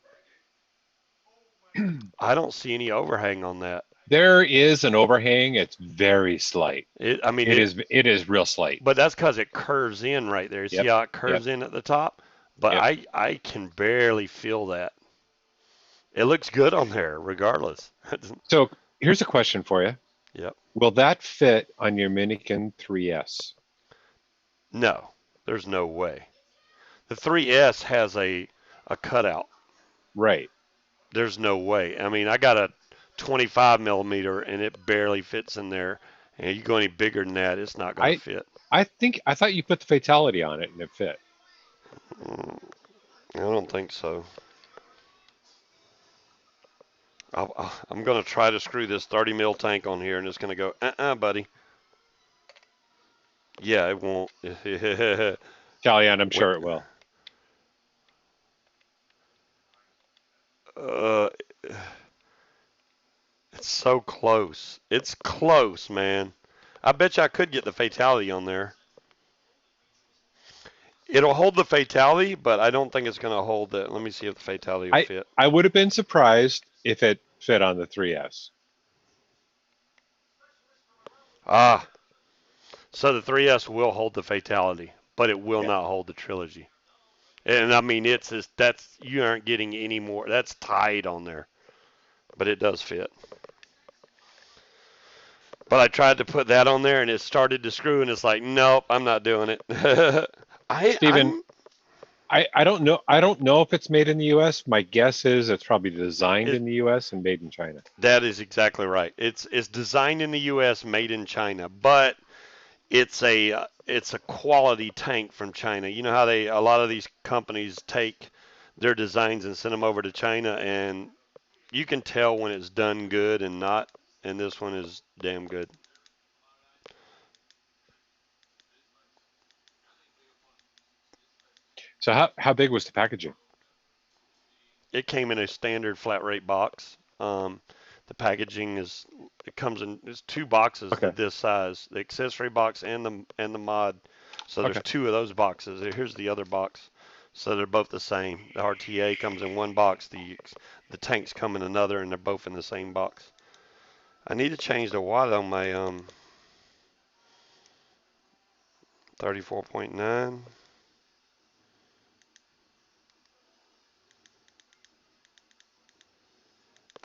I don't see any overhang on that. There is an overhang. It's very slight. I mean, It is real slight. but that's because it curves in right there. See Yep. how it Yep. curves in at the top? But Yep. I can barely feel that. It looks good on there, regardless. So here's a question for you. Yep. Will that fit on your Minikin 3S? No, there's no way. The 3S has a cutout. Right. There's no way. I mean, I got a 25 millimeter and it barely fits in there. And you go any bigger than that, it's not going to I fit. I thought you put the fatality on it and it fit. I don't think so. I'm going to try to screw this 30 mil tank on here and it's going to go, buddy. Yeah, it won't. Callian, I'm Wait, sure it will. uh, it's so close. It's close, man. I bet you I could get the fatality on there. It'll hold the fatality, but I don't think it's going to hold the. Let me see if the fatality will I fit. I would have been surprised if it fit on the 3S. Ah, so the 3S will hold the fatality, but it will Yeah. not hold the trilogy. And I mean, it's just, that's you aren't getting any more. That's tight on there, but it does fit. But I tried to put that on there, and it started to screw, and it's like, nope, I'm not doing it. Stephen, I'm. I don't know. I don't know if it's made in the U.S. My guess is it's probably designed It, in the U.S. and made in China. that is exactly right. It's designed in the U.S., made in China, but it's a quality tank from China. You know how a lot of these companies take their designs and send them over to China, and you can tell when it's done good and not. And this one is damn good. So how big was the packaging? It came in a standard flat rate box. The packaging is it comes in there's two boxes Okay. this size, the accessory box and the mod. So there's Okay. two of those boxes. Here's the other box. So they're both the same. The RTA comes in one box, the tanks come in another, and they're both in the same box. I need to change the watt on my 34.9.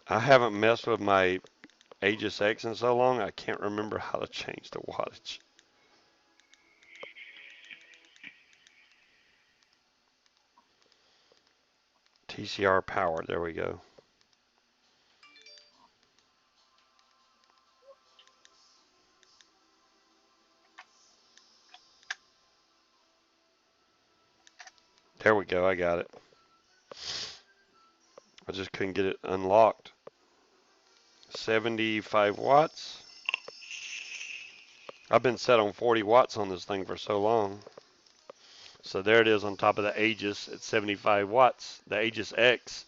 I haven't messed with my Aegis X in so long, I can't remember how to change the wattage. TCR power, there we go. There we go, I got it. I just couldn't get it unlocked. 75 watts. I've been set on 40 watts on this thing for so long. So there it is on top of the Aegis at 75 watts, the Aegis X.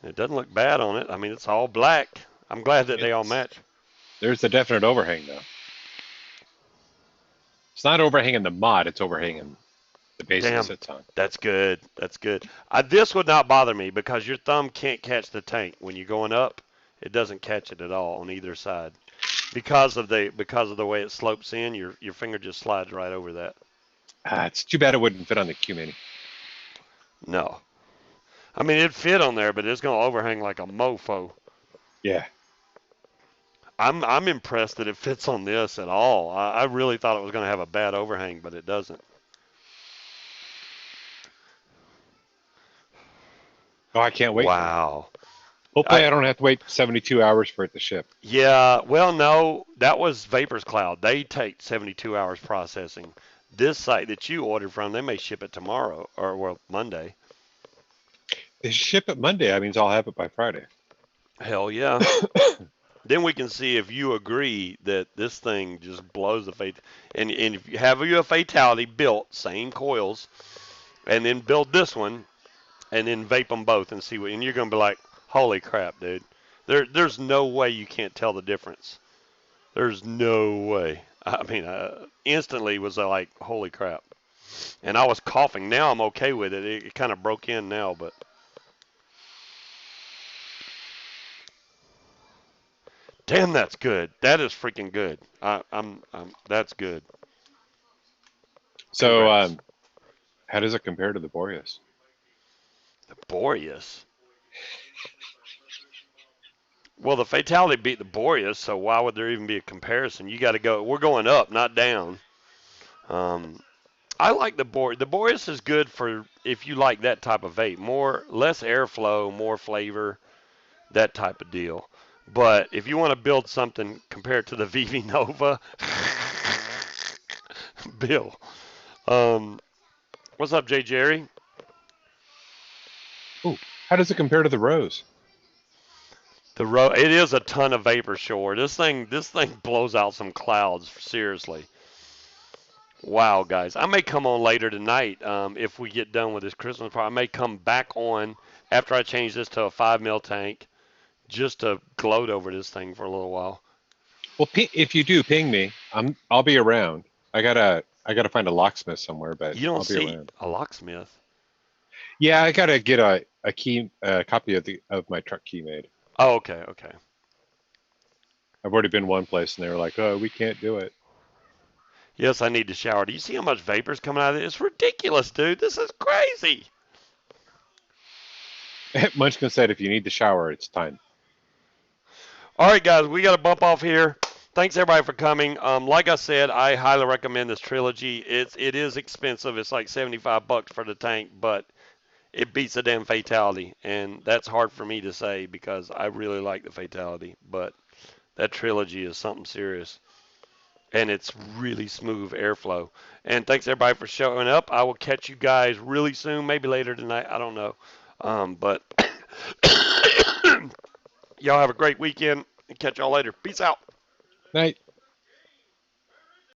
It doesn't look bad on it. I mean, it's all black. I'm glad that they all It's match. there's a definite overhang though. It's not overhanging the mod. It's overhanging. the base it Damn, sits on. that's good. That's good. This would not bother me because your thumb can't catch the tank when you're going up. It doesn't catch it at all on either side because of the way it slopes in. Your finger just slides right over that. It's too bad it wouldn't fit on the Q Mini. No, I mean it'd fit on there, but it's gonna overhang like a mofo. Yeah. I'm impressed that it fits on this at all. I really thought it was gonna have a bad overhang, but it doesn't. Oh, I can't wait for it. Wow. Hopefully, I I don't have to wait 72 hours for it to ship. Yeah, well, no, that was Vaperz Cloud. They take 72 hours processing. This site that you ordered from, they may ship it tomorrow or well Monday. They ship it Monday. That means I'll have it by Friday. Hell yeah. Then we can see if you agree that this thing just blows the fate. And if you have a fatality built, same coils, and then build this one, and then vape them both and see what. And you're gonna be like, holy crap, dude. There's no way you can't tell the difference. There's no way. I mean, instantly was like, holy crap. And I was coughing. Now I'm okay with it. It kind of broke in now, but damn, that's good. That is freaking good. That's good. So, Congrats. how does it compare to the Boreas? The Boreas. Well, the Fatality beat the Boreas, so why would there even be a comparison? You got to go. We're going up, not down. Um, I like the Boreas. The Boreas is good for if you like that type of vape. Less airflow, more flavor, that type of deal. But if you want to build something compared to the VV Nova, Bill. Um, what's up, Jay Jerry? Ooh, how does it compare to the Rose? It is a ton of vapor shore. This thing blows out some clouds. Seriously. Wow, guys. I may come on later tonight if we get done with this Christmas party. I may come back on after I change this to a 5 mil tank just to gloat over this thing for a little while. Well, if you do, ping me. I'll be around. I gotta find a locksmith somewhere, but You don't I'll be see around. a locksmith. Yeah, I gotta get a copy of my truck key made. Oh, okay, okay. I've already been one place and they were like, "Oh, we can't do it." Yes, I need to shower. Do you see how much vapor's coming out of it? It's ridiculous, dude. This is crazy. Munchkin said, "If you need to shower, it's time." All right, guys, we got to bump off here. Thanks everybody for coming. Like I said, I highly recommend this Trilogy. It is expensive. It's like $75 for the tank, but it beats a damn Fatality, and that's hard for me to say because I really like the Fatality. But that Trilogy is something serious, and it's really smooth airflow. And thanks everybody for showing up. I will catch you guys really soon, maybe later tonight. I don't know, but y'all have a great weekend and catch y'all later. Peace out. Night.